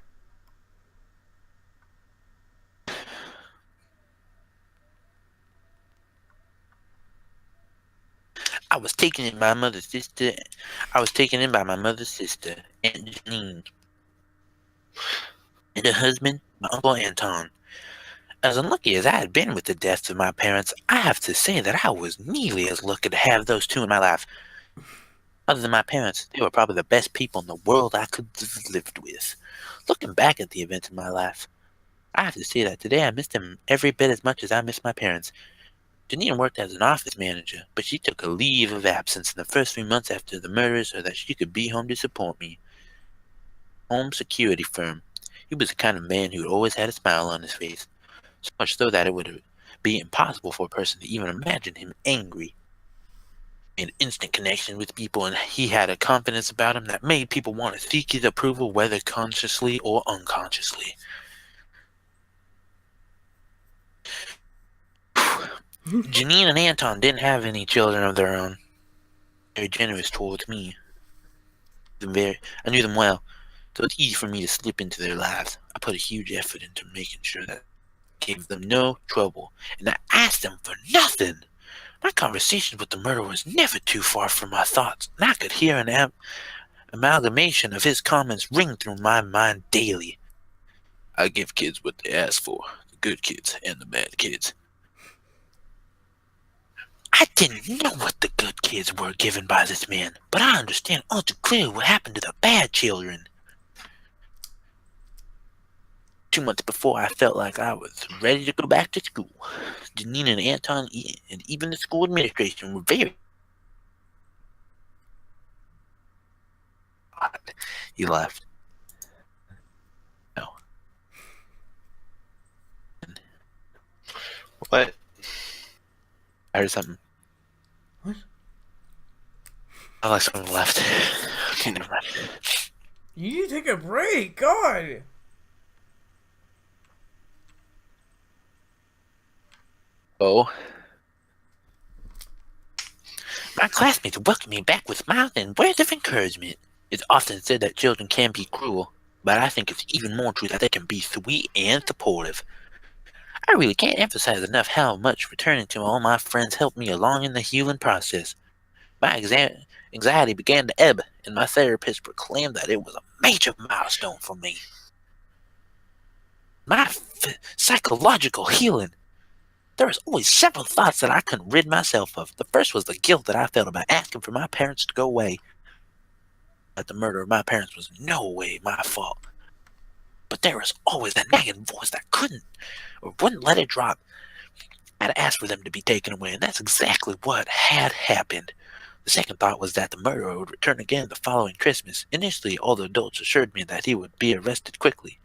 I was taken in by my mother's sister, Aunt Janine, and her husband, my Uncle Anton. As unlucky as I had been with the deaths of my parents, I have to say that I was nearly as lucky to have those two in my life. Other than my parents, they were probably the best people in the world I could have lived with. Looking back at the events of my life, I have to say that today I miss them every bit as much as I miss my parents. Janine worked as an office manager, but she took a leave of absence in the first 3 months after the murders so that she could be home to support me. Home security firm. He was the kind of man who always had a smile on his face. So much so that it would be impossible for a person to even imagine him angry. An instant connection with people, and he had a confidence about him that made people want to seek his approval, whether consciously or unconsciously. Janine and Anton didn't have any children of their own. Very generous towards me. I knew them well, so it's easy for me to slip into their lives. I put a huge effort into making sure that I gave them no trouble, and I asked them for nothing. My conversations with the murderer was never too far from my thoughts, and I could hear an amalgamation of his comments ring through my mind daily. I give kids what they ask for, the good kids and the bad kids. I didn't know what the good kids were given by this man, but I understand all too clearly what happened to the bad children. 2 months before, I felt like I was ready to go back to school. Janine and Anton and even the school administration were very... He left. No. What? I heard something. What? I like someone left. Okay, never mind. You need to take a break, God! Oh. My classmates welcomed me back with smiles and words of encouragement. It's often said that children can be cruel, but I think it's even more true that they can be sweet and supportive. I really can't emphasize enough how much returning to all my friends helped me along in the healing process. My anxiety began to ebb, and my therapist proclaimed that it was a major milestone for me. My psychological healing. There was always several thoughts that I couldn't rid myself of. The first was the guilt that I felt about asking for my parents to go away. That the murder of my parents was in no way my fault. But there was always that nagging voice that couldn't or wouldn't let it drop. I had asked for them to be taken away, and that's exactly what had happened. The second thought was that the murderer would return again the following Christmas. Initially, all the adults assured me that he would be arrested quickly.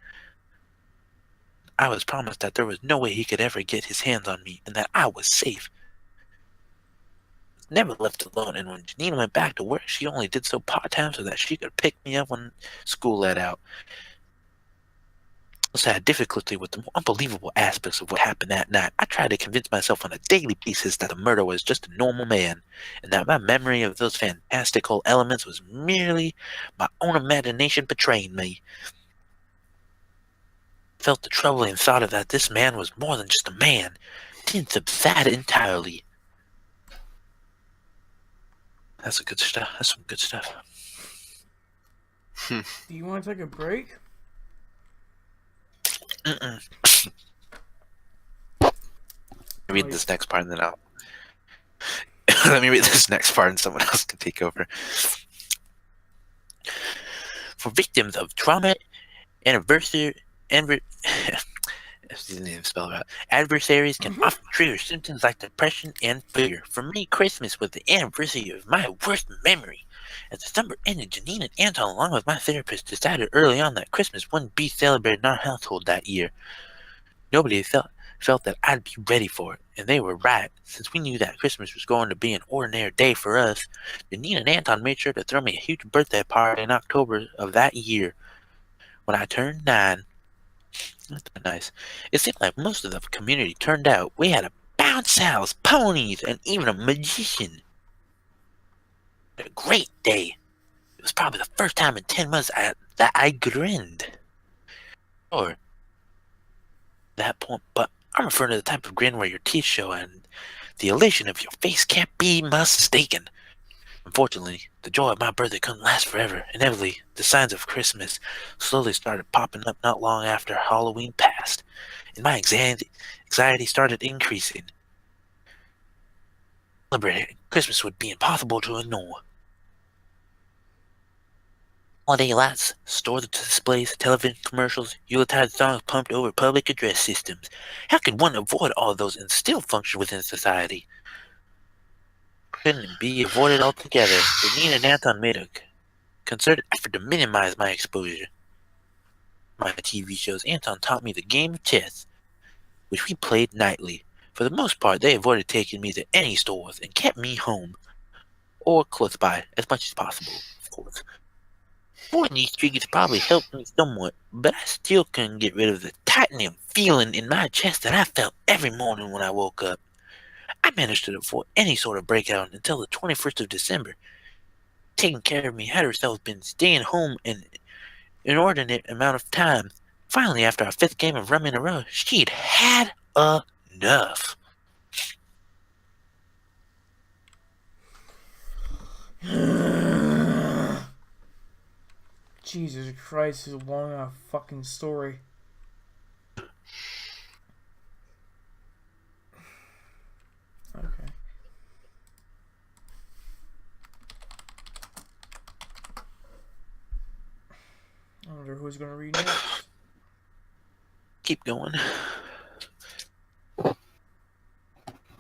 I was promised that there was no way he could ever get his hands on me and that I was safe. Never left alone, and when Janina went back to work, she only did so part-time so that she could pick me up when school let out. I had difficulty with the more unbelievable aspects of what happened that night. I tried to convince myself on a daily basis that the murderer was just a normal man, and that my memory of those fantastical elements was merely my own imagination betraying me. I felt the troubling thought of that this man was more than just a man. Didn't subside entirely. That's some good stuff. That's some good stuff. Do you want to take a break? Read this next part and then I'll let me read this next part and someone else can take over. For victims of trauma, adversaries can often trigger symptoms like depression and fear. For me, Christmas was the anniversary of my worst memory. As December ended, Janine and Anton, along with my therapist, decided early on that Christmas wouldn't be celebrated in our household that year. Nobody felt that I'd be ready for it, and they were right. Since we knew that Christmas was going to be an ordinary day for us, Janine and Anton made sure to throw me a huge birthday party in October of that year. When I turned 9, that's nice. It seemed like most of the community turned out. We had a bounce house, ponies, and even a magician. A great day. It was probably the first time in 10 months that I grinned. Or that point, but I'm referring to the type of grin where your teeth show and the elation of your face can't be mistaken. Unfortunately, the joy of my birthday couldn't last forever. Inevitably, the signs of Christmas slowly started popping up not long after Halloween passed, and my anxiety started increasing. Celebrating Christmas would be impossible to ignore. Holiday lights, store displays, television commercials, Yuletide songs pumped over public address systems. How could one avoid all those and still function within society? Couldn't it be avoided altogether? Janine and Anton made a concerted effort to minimize my exposure. My TV shows, Anton taught me the game of chess, which we played nightly. For the most part, they avoided taking me to any stores and kept me home, or close by, as much as possible, of course. Avoiding these triggers probably helped me somewhat, but I still couldn't get rid of the tightening feeling in my chest that I felt every morning when I woke up. I managed to avoid any sort of breakout until the 21st of December. Taking care of me had herself been staying home an inordinate amount of time. Finally, after our 5th game of rum in a row, she'd had enough. Jesus Christ, this is a long enough fucking story. Okay. I wonder who's gonna read next. Keep going.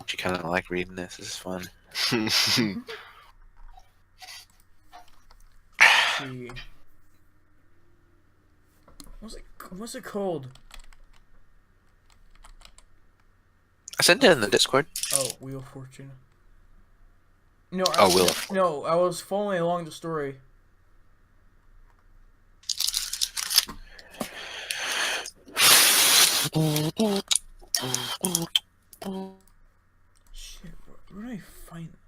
She kind of like reading this. This is fun. Let's see. What's it called? I sent it in the Discord. Oh, Wheel of Fortune. No, Wheel of Fortune. No, I was following along the story. Shit, where did I find it?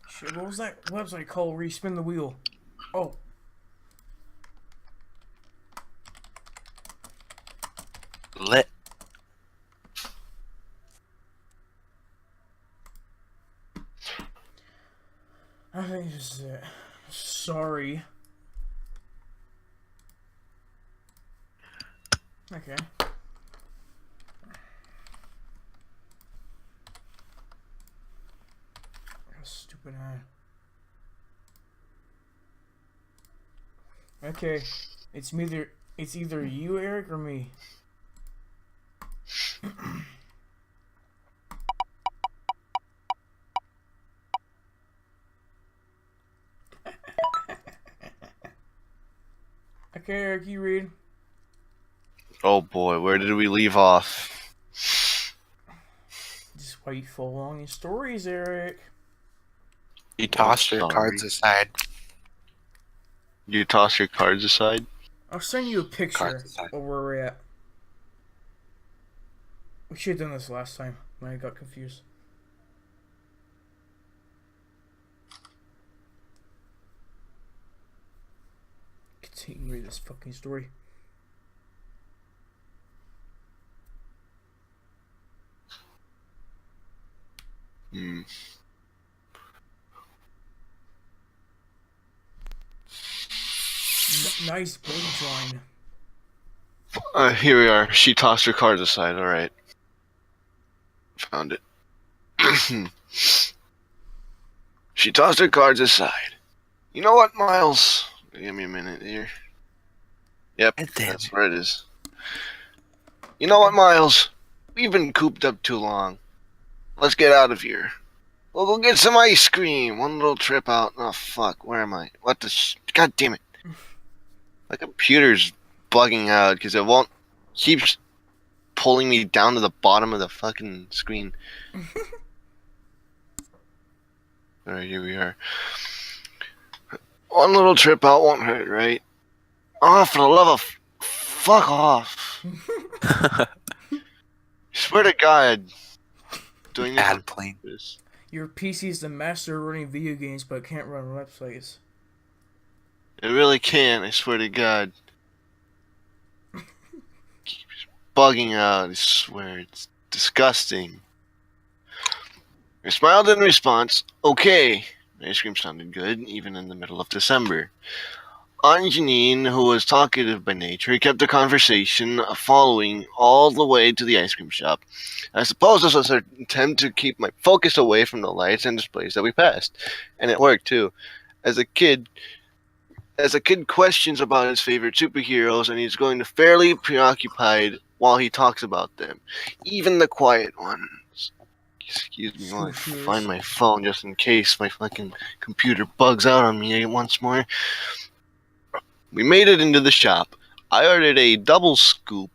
Shit, what was that website called where you spin the wheel? Oh. I think this is it. So story. Okay. How stupid I. Okay, it's either you, Eric, or me. Okay, Eric, you read. Oh boy, where did we leave off? Just why you follow along your stories, Eric. You tossed your sorry. cards aside. You toss your cards aside? I'll send you a picture Cards aside. of where we're at. We should have done this last time when I got confused. Continue to read this fucking story. Hmm. Nice bullet drawing. Here we are. She tossed her cards aside. Alright. Found it. She tossed her cards aside. You know what, Miles? Give me a minute here. Yep, And then- that's where it is. You know what, Miles? We've been cooped up too long. Let's get out of here. We'll go get some ice cream. One little trip out. Oh, fuck. Where am I? What the God damn it. My computer's bugging out because it won't... keeps pulling me down to the bottom of the fucking screen. Alright, here we are. One little trip out won't hurt, right? Oh, for the love of... fuck off. Swear to God. Doing this Ad plane. this. Your PC is the master of running video games, but can't run websites. It really can, I swear to God. Keeps bugging out, I swear. It's disgusting. I smiled in response. Okay. Ice cream sounded good, even in the middle of December. Aunt Janine, who was talkative by nature, kept the conversation following all the way to the ice cream shop. I suppose this was her attempt to keep my focus away from the lights and displays that we passed. And it worked, too. As a kid questions about his favorite superheroes, and he's going to fairly preoccupied while he talks about them. Even the quiet ones. Excuse me while I find my phone just in case my fucking computer bugs out on me once more. We made it into the shop. I ordered a double scoop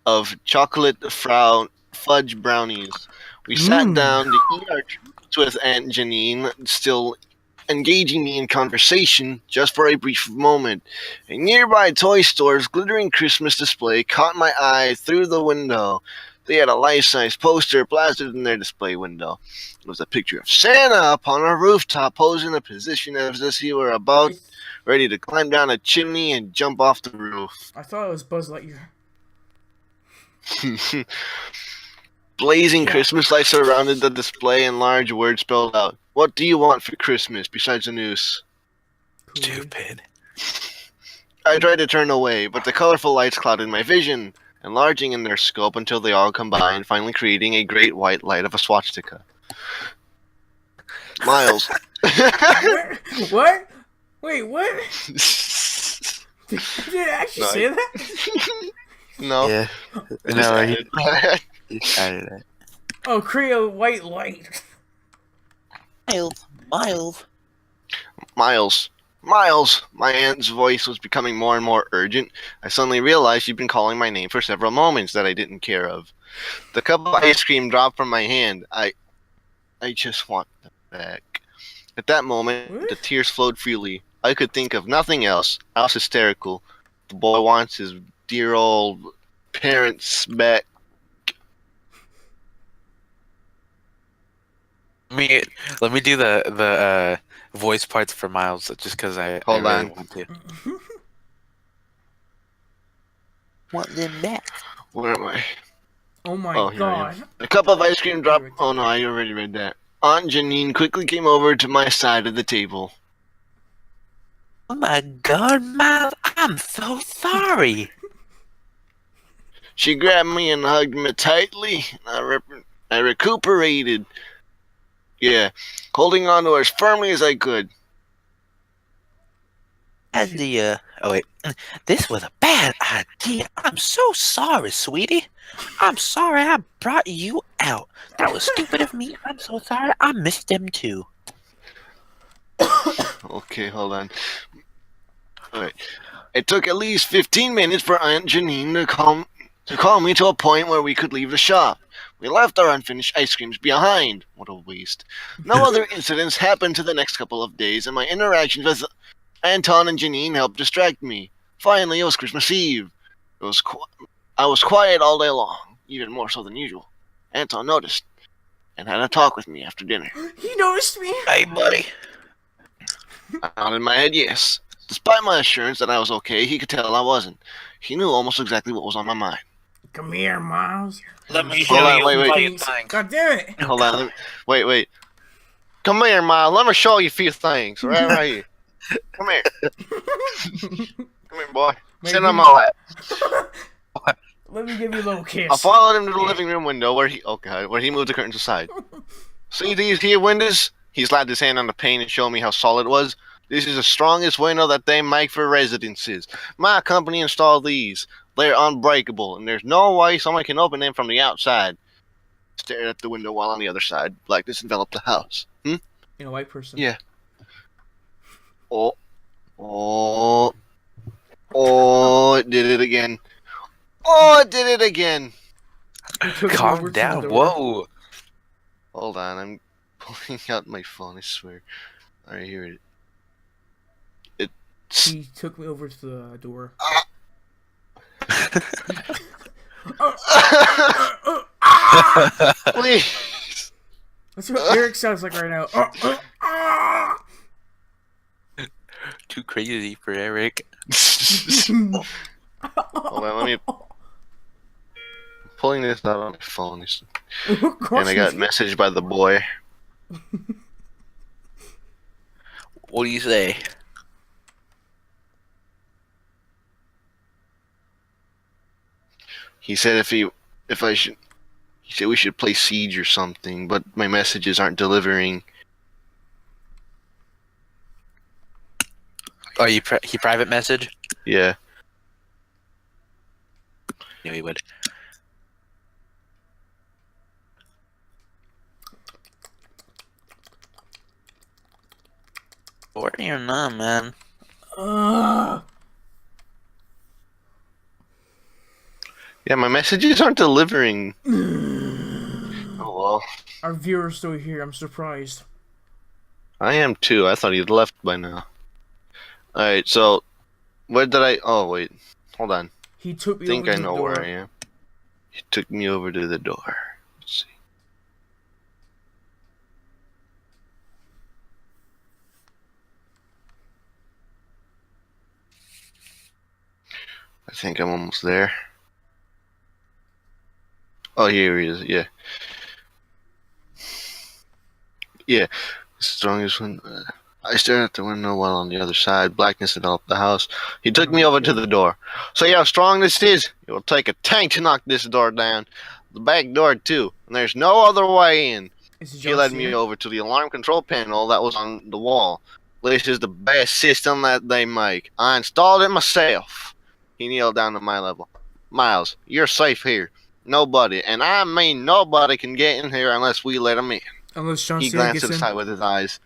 of chocolate fudge brownies. We sat down to eat our treats with Aunt Janine, still engaging me in conversation just for a brief moment. A nearby toy store's glittering Christmas display caught my eye through the window. They had a life-size poster plastered in their display window. It was a picture of Santa up on a rooftop, posing in a position as if he were about ready to climb down a chimney and jump off the roof. I thought it was Buzz Lightyear. Blazing Christmas lights surrounded the display and large words spelled out, "What do you want for Christmas besides a noose?" Stupid. I tried to turn away, but the colorful lights clouded my vision, enlarging in their scope until they all combined, finally creating a great white light of a swastika. Miles. What? Wait, what? Did it actually No, say that? No. Yeah. I No, just he started it. Oh, create a white light. Miles. Miles! My aunt's voice was becoming more and more urgent. I suddenly realized she'd been calling my name for several moments that I didn't care of. The cup of ice cream dropped from my hand. I just want them back. At that moment, What? the tears flowed freely. I could think of nothing else. I was hysterical. The boy wants his dear old parents back. Let me do the voice parts for Miles just because I Hold really on. want to. Want them back? Where am I? Oh my Oh, here I am. god. The cup of ice cream dropped. Oh no, I already read that. Aunt Janine quickly came over to my side of the table. Oh my God, Miles, I'm so sorry. She grabbed me and hugged me tightly. I recuperated. Yeah, holding on to her as firmly as I could. Oh wait, this was a bad idea. I'm so sorry, sweetie. I'm sorry I brought you out. That was stupid of me. I'm so sorry. I missed them too. Okay, hold on. Alright. It took at least 15 minutes for Aunt Janine to calm me to a point where we could leave the shop. We left our unfinished ice creams behind. What a waste. No other incidents happened to the next couple of days, and my interactions with Anton and Janine helped distract me. Finally, it was Christmas Eve. I was quiet all day long, even more so than usual. Anton noticed and had a talk with me after dinner. He noticed me. Hey, buddy. I nodded my head yes. Despite my assurance that I was okay, he could tell I wasn't. He knew almost exactly what was on my mind. Come here, Miles. Let me Hold show on, you wait. a few things. God damn it. Hold on. Wait. Come here, Miles. Let me show you a few things. Right here. Come here. Come here, boy. Sit on my lap. Let me give you a little kiss. I followed him to the living room window where he moved the curtains aside. See these here windows? He slapped his hand on the pane and showed me how solid it was. This is the strongest window that they make for residences. My company installed these. They're unbreakable, and there's no way someone can open them from the outside. Stared at the window while on the other side, blackness enveloped the house. You know, white person. Yeah. It did it again. It did it again. Calm down. Whoa. Hold on, I'm pulling out my phone, I swear. Alright, here it is. He took me over to the door. Please. That's what Eric sounds like right now. Too crazy for Eric. Hold on, let me. I'm pulling this out on my phone. And I got messaged by the boy. What do you say? He said he said we should play Siege or something, but my messages aren't delivering. Oh, he private message? Yeah. Yeah, he would. Or you're not, man. Yeah, my messages aren't delivering. Oh well. Our viewer's still here. I'm surprised. I am too. I thought he'd left by now. Alright, so where did I wait. Hold on. He took me I think over I to know the door. where I am. He took me over to the door. Let's see. I think I'm almost there. Oh, here he is. Yeah. Yeah. Strongest one. I stared at the window while on the other side. Blackness enveloped the house. He took me over to the door. See how strong this is? It will take a tank to knock this door down. The back door, too. And there's no other way in. He led me over to the alarm control panel that was on the wall. This is the best system that they make. I installed it myself. He kneeled down to my level. Miles, you're safe here. Nobody, and I mean nobody, can get in here unless we let him in. Unless John He Cena glanced gets to the in. side with his eyes.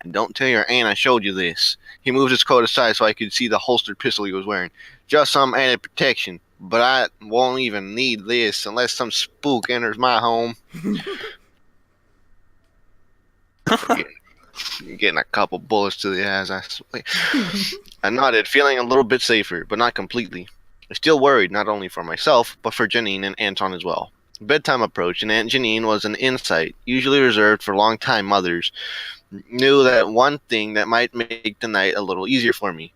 And don't tell your aunt I showed you this. He moved his coat aside so I could see the holstered pistol he was wearing. Just some added protection. But I won't even need this unless some spook enters my home. You're getting a couple bullets to the eyes, I swear. I nodded, feeling a little bit safer, but not completely. I still worried, not only for myself, but for Janine and Anton as well. Bedtime approached, and Aunt Janine was an insight, usually reserved for long-time mothers. Knew that one thing that might make the night a little easier for me.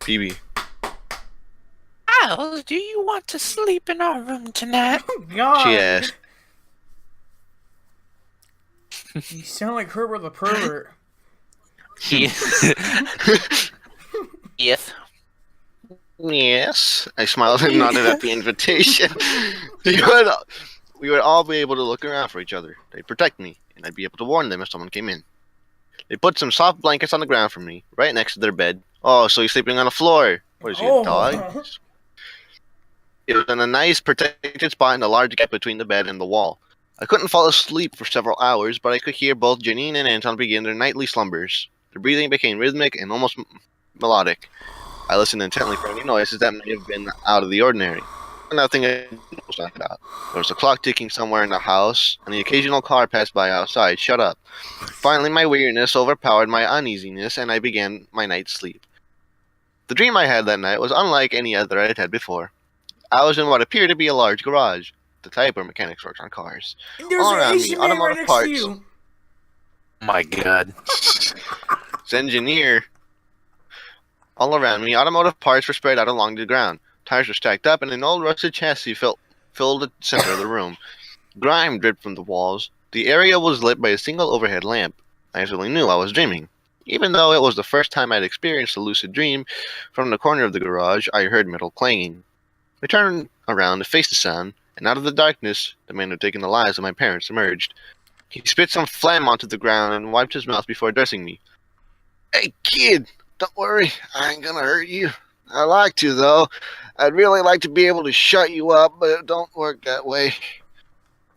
Phoebe. Miles, do you want to sleep in our room tonight? God. She asked. You sound like Herbert the pervert. Yes. Yes. Yes. I smiled and nodded at the invitation. We would all be able to look around for each other. They'd protect me, and I'd be able to warn them if someone came in. They put some soft blankets on the ground for me, right next to their bed. Oh, so he's sleeping on the floor. What is he, a dog? It was in a nice protected spot in a large gap between the bed and the wall. I couldn't fall asleep for several hours, but I could hear both Janine and Anton begin their nightly slumbers. Their breathing became rhythmic and almost melodic. I listened intently for any noises that may have been out of the ordinary. Nothing was out. There was a clock ticking somewhere in the house, and the occasional car passed by outside. Shut up. Finally, my weariness overpowered my uneasiness, and I began my night's sleep. The dream I had that night was unlike any other I had had before. I was in what appeared to be a large garage, the type where mechanics work on cars. There's All an around me, Asian man right automotive next parts. to you. My God. It's engineer. All around me, automotive parts were spread out along the ground. Tires were stacked up, and an old rusted chassis filled the center of the room. Grime dripped from the walls. The area was lit by a single overhead lamp. I instantly knew I was dreaming. Even though it was the first time I'd experienced a lucid dream, from the corner of the garage, I heard metal clanging. I turned around to face the sound, and out of the darkness, the man who had taken the lives of my parents emerged. He spit some phlegm onto the ground and wiped his mouth before addressing me. Hey, kid, don't worry, I ain't gonna hurt you. I'd like to, though. I'd really like to be able to shut you up, but it don't work that way.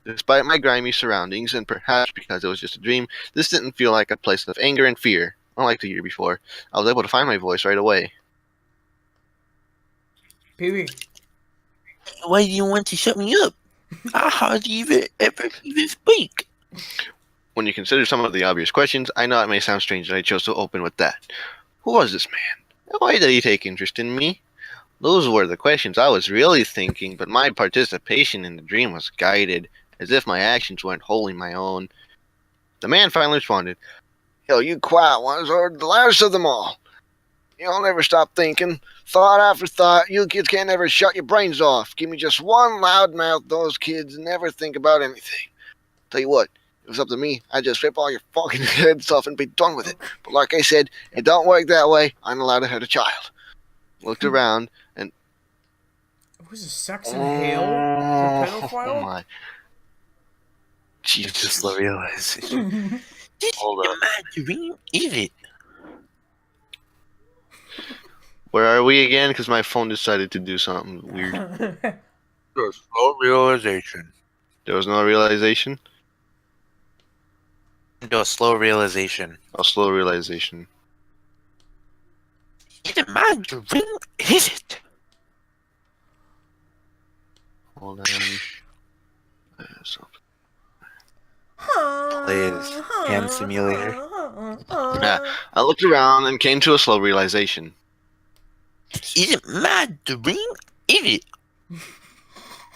Despite my grimy surroundings, and perhaps because it was just a dream, this didn't feel like a place of anger and fear. Unlike the year before, I was able to find my voice right away. Pee-wee. Why do you want to shut me up? I hardly ever even speak. When you consider some of the obvious questions, I know it may sound strange that I chose to open with that. Who was this man? Why did he take interest in me? Those were the questions I was really thinking, but my participation in the dream was guided, as if my actions weren't wholly my own. The man finally responded, Yo, you quiet ones are the loudest of them all. You'll never stop thinking. Thought after thought, you kids can't ever shut your brains off. Give me just one loud mouth, those kids never think about anything. Tell you what, if it was up to me, I'd just rip all your fucking heads off and be done with it. But like I said, it don't work that way. I'm allowed to hurt a child. Looked around and... Was it Saxon Hale? The pedophile? Oh my... It's just the realization. Hold up. My dream, is it? Where are we again? Because my phone decided to do something weird. The slow realization. There was no realization? The slow realization. A slow realization. Is it my dream? Is it? Hold on. Play his hand simulator. Yeah, I looked around and came to a slow realization. Is it my dream? Is it?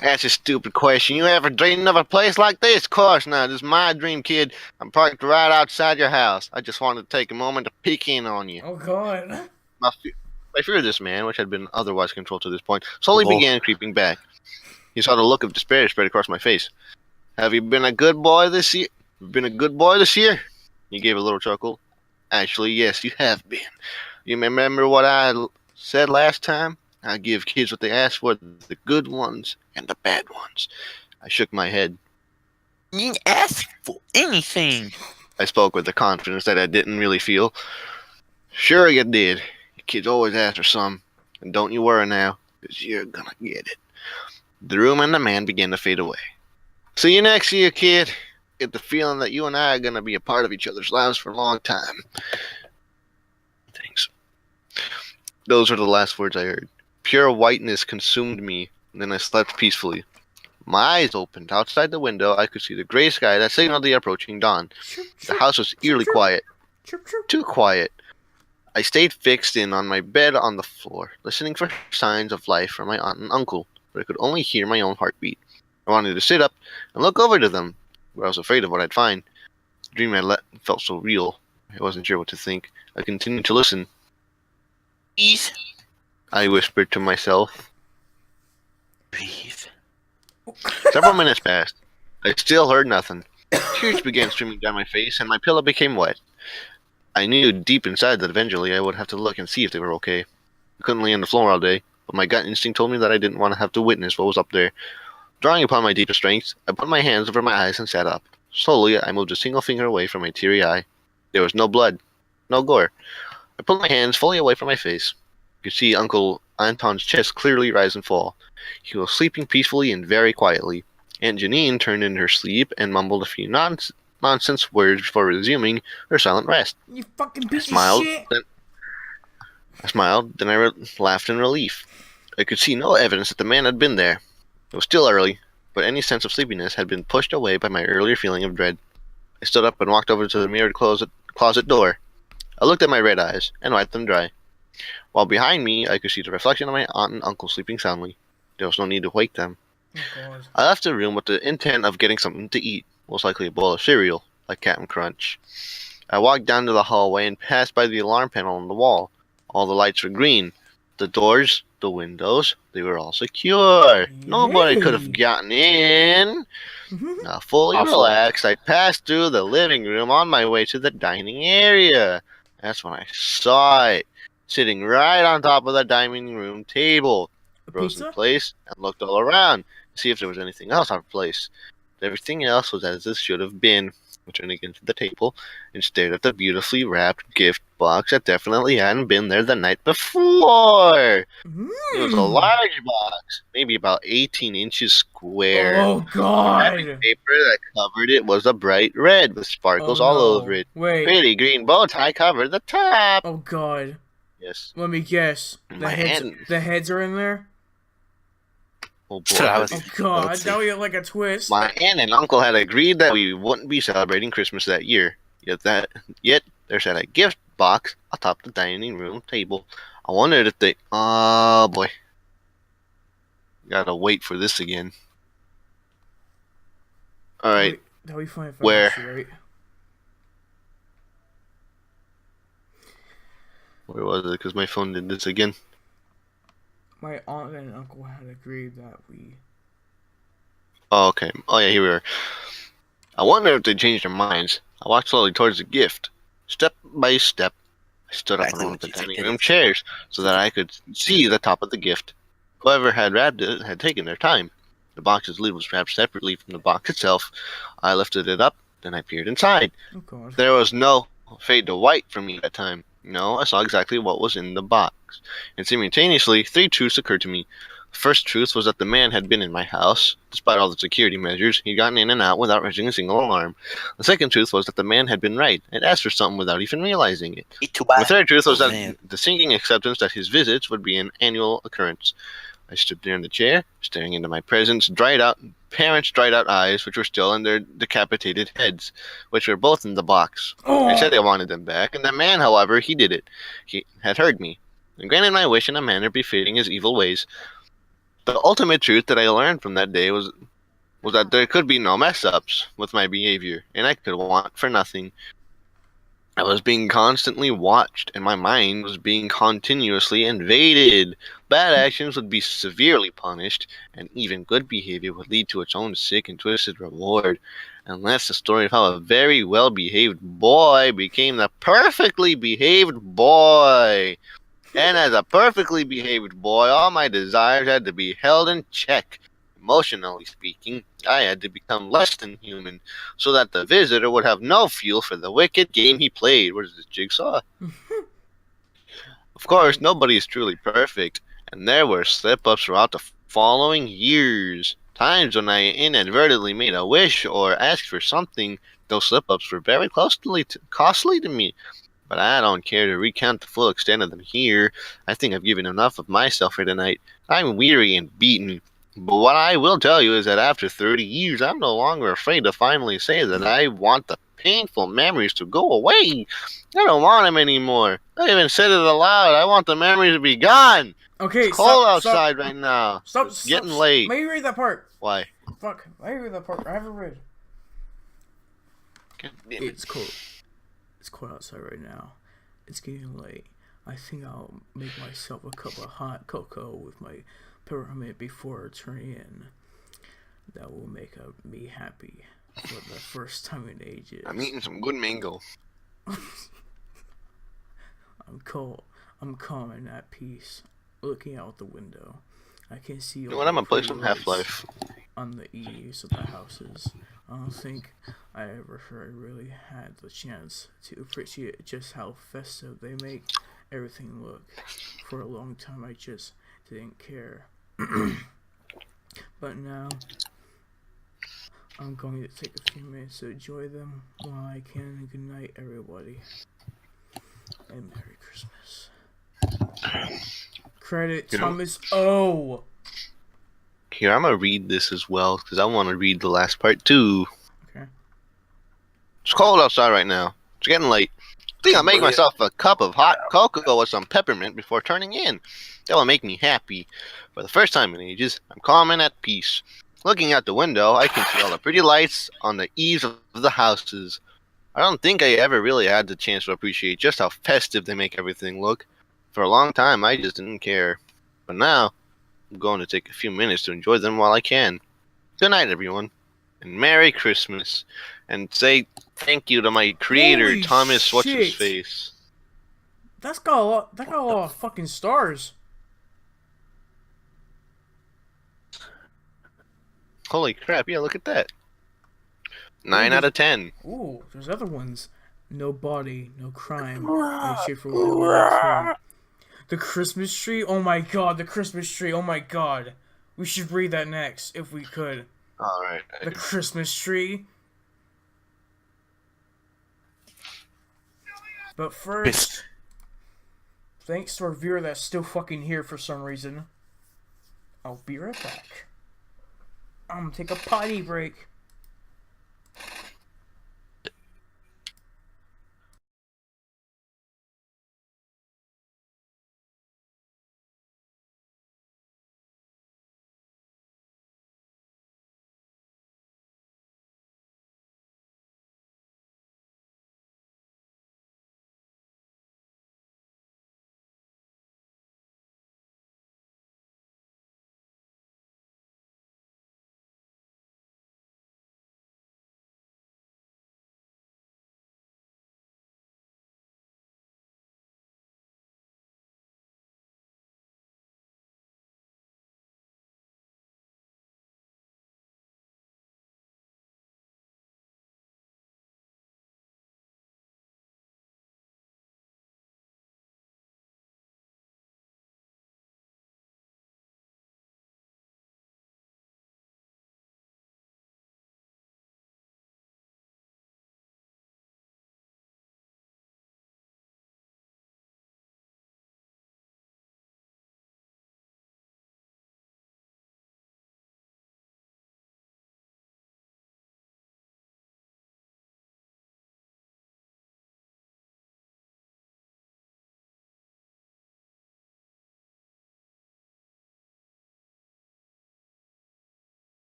That's a stupid question. You ever dreamed of a place like this? Of course not. This is my dream, kid. I'm parked right outside your house. I just wanted to take a moment to peek in on you. Oh god. My fear of this man, which had been otherwise controlled to this point, slowly began creeping back. He saw the look of despair spread across my face. Have you been a good boy this year? Been a good boy this year? He gave a little chuckle. Actually, yes, you have been. You remember what I said last time? I give kids what they ask for, the good ones and the bad ones. I shook my head. You didn't ask for anything. I spoke with the confidence that I didn't really feel. Sure you did. Kids always ask for some. And don't you worry now, because you're gonna get it. The room and the man began to fade away. See you next year, kid. Get the feeling that you and I are gonna be a part of each other's lives for a long time. Thanks. Those were the last words I heard. Pure whiteness consumed me, and then I slept peacefully. My eyes opened. Outside the window, I could see the gray sky that signaled the approaching dawn. The house was eerily quiet. Too quiet. I stayed fixed in on my bed on the floor, listening for signs of life from my aunt and uncle, but I could only hear my own heartbeat. I wanted to sit up and look over to them, but I was afraid of what I'd find. The dream I let felt so real. I wasn't sure what to think. I continued to listen. Please. I whispered to myself. Breathe. Several minutes passed. I still heard nothing. Tears began streaming down my face, and my pillow became wet. I knew deep inside that eventually I would have to look and see if they were okay. I couldn't lay on the floor all day, but my gut instinct told me that I didn't want to have to witness what was up there. Drawing upon my deepest strength, I put my hands over my eyes and sat up. Slowly, I moved a single finger away from my teary eye. There was no blood, no gore. I pulled my hands fully away from my face. I could see Uncle Anton's chest clearly rise and fall. He was sleeping peacefully and very quietly. Aunt Janine turned in her sleep and mumbled a few nonsense words before resuming her silent rest. You fucking piece of shit! I smiled, then I laughed in relief. I could see no evidence that the man had been there. It was still early, but any sense of sleepiness had been pushed away by my earlier feeling of dread. I stood up and walked over to the mirrored closet door. I looked at my red eyes and wiped them dry. While behind me, I could see the reflection of my aunt and uncle sleeping soundly. There was no need to wake them. Oh, God. I left the room with the intent of getting something to eat, most likely a bowl of cereal, like Captain Crunch. I walked down to the hallway and passed by the alarm panel on the wall. All the lights were green. The doors, the windows, they were all secure. Nobody could have gotten in. Now, fully relaxed, I passed through the living room on my way to the dining area. That's when I saw it, sitting right on top of the dining room table. I rose in place and looked all around to see if there was anything else out of place. Everything else was as it should have been. I turned again to the table and stared at the beautifully wrapped gift box that definitely hadn't been there the night before. It was a large box, maybe about 18 inches square. Oh, God. The paper that covered it was a bright red with sparkles all over it. Wait. Pretty green bow tie covered the top. Oh, God. Yes. Let me guess. The heads are in there? Oh, boy. Oh, God. Now we have like a twist. My aunt and uncle had agreed that we wouldn't be celebrating Christmas that year. Yet there sat a gift box atop the dining room table. I wondered if they... Oh, boy. Gotta wait for this again. Alright. That'll be fine. Where? Right? Where was it? Because my phone did this again. My aunt and uncle had agreed that we... Oh, okay. Oh, yeah, here we are. I wonder if they changed their minds. I walked slowly towards the gift. Step by step, I stood up on one of the dining room chairs so that I could see the top of the gift. Whoever had wrapped it had taken their time. The box's lid was wrapped separately from the box itself. I lifted it up, then I peered inside. Oh, God. There was no fade to white for me at that time. No, I saw exactly what was in the box. And simultaneously, 3 truths occurred to me. The first truth was that the man had been in my house. Despite all the security measures, he'd gotten in and out without raising a single alarm. The second truth was that the man had been right and asked for something without even realizing it. The third truth was that the sinking acceptance that his visits would be an annual occurrence. I stood there in the chair, staring into my parents' dried out eyes, which were still in their decapitated heads, which were both in the box. Oh. I said I wanted them back, and the man, however, he did it. He had heard me, and granted my wish in a manner befitting his evil ways. The ultimate truth that I learned from that day was that there could be no mess-ups with my behavior, and I could want for nothing. I was being constantly watched, and my mind was being continuously invaded. Bad actions would be severely punished, and even good behavior would lead to its own sick and twisted reward. And that's the story of how a very well-behaved boy became the perfectly behaved boy. And as a perfectly behaved boy, all my desires had to be held in check. Emotionally speaking, I had to become less than human, so that the visitor would have no fuel for the wicked game he played. What is this, Jigsaw? Of course, nobody is truly perfect, and there were slip-ups throughout the following years. Times when I inadvertently made a wish or asked for something, those slip-ups were very costly to me. But I don't care to recount the full extent of them here. I think I've given enough of myself for tonight. I'm weary and beaten. But what I will tell you is that after 30 years, I'm no longer afraid to finally say that I want the painful memories to go away. I don't want them anymore. I even said it aloud. I want the memories to be gone. Okay, it's cold outside right now. It's getting late. Let me read that part. Why? Fuck. Let me read that part. I haven't read. It's cold. It's cold outside right now. It's getting late. I think I'll make myself a cup of hot cocoa with my peppermint before turning in. That will make me happy for the first time in ages. I'm eating some good mango. I'm cold. I'm calm and at peace. Looking out the window, I can see You all know what? the I'm gonna play pretty some lights Half-Life. on the eaves of the houses. I don't think I really had the chance to appreciate just how festive they make everything look. For a long time, I just didn't care. But now, I'm going to take a few minutes to enjoy them while I can. Good night, everybody. And Merry Christmas. Credit You know- Thomas O. Here, I'm gonna read this as well because I want to read the last part too. Okay. It's cold outside right now. It's getting late. I think I'll make myself a cup of hot cocoa with some peppermint before turning in. That will make me happy. For the first time in ages, I'm calm and at peace. Looking out the window, I can see all the pretty lights on the eaves of the houses. I don't think I ever really had the chance to appreciate just how festive they make everything look. For a long time, I just didn't care. But now, I'm going to take a few minutes to enjoy them while I can. Good night, everyone, and Merry Christmas. And say thank you to my creator, Holy Thomas What's His shit. Face. That's got a lot. That got a lot of fucking stars. Holy crap! Yeah, look at that. 9 out of 10. Ooh, there's other ones. No body, no crime, no shit for one. The Christmas tree. Oh my god, the Christmas tree. Oh my god. We should read that next if we could. All right. The Christmas tree. But first, thanks to our viewer that's still fucking here for some reason. I'll be right back. I'm gonna take a potty break.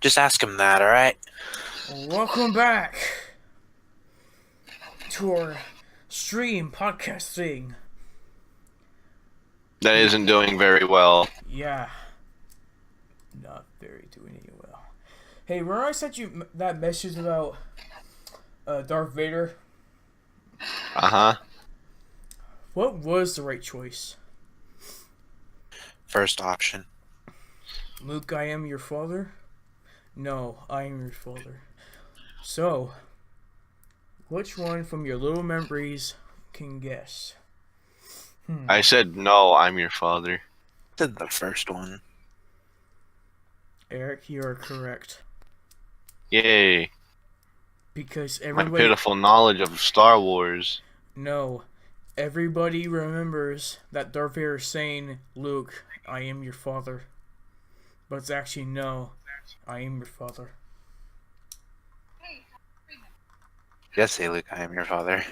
Just ask him that, alright? Welcome back to our stream podcast thing. That isn't doing very well. Yeah. Not very doing it well. Hey, remember I sent you that message about Darth Vader? Uh-huh. What was the right choice? First option. Luke, I am your father? No, I am your father. So, which one from your little memories can guess? I said, no, I'm your father. Said the first one. Eric, you are correct. Yay. Because My everybody... pitiful knowledge of Star Wars. No. Everybody remembers that Darth Vader is saying, Luke, I am your father. But it's actually, no, I am your father. Yes, say Luke, I am your father.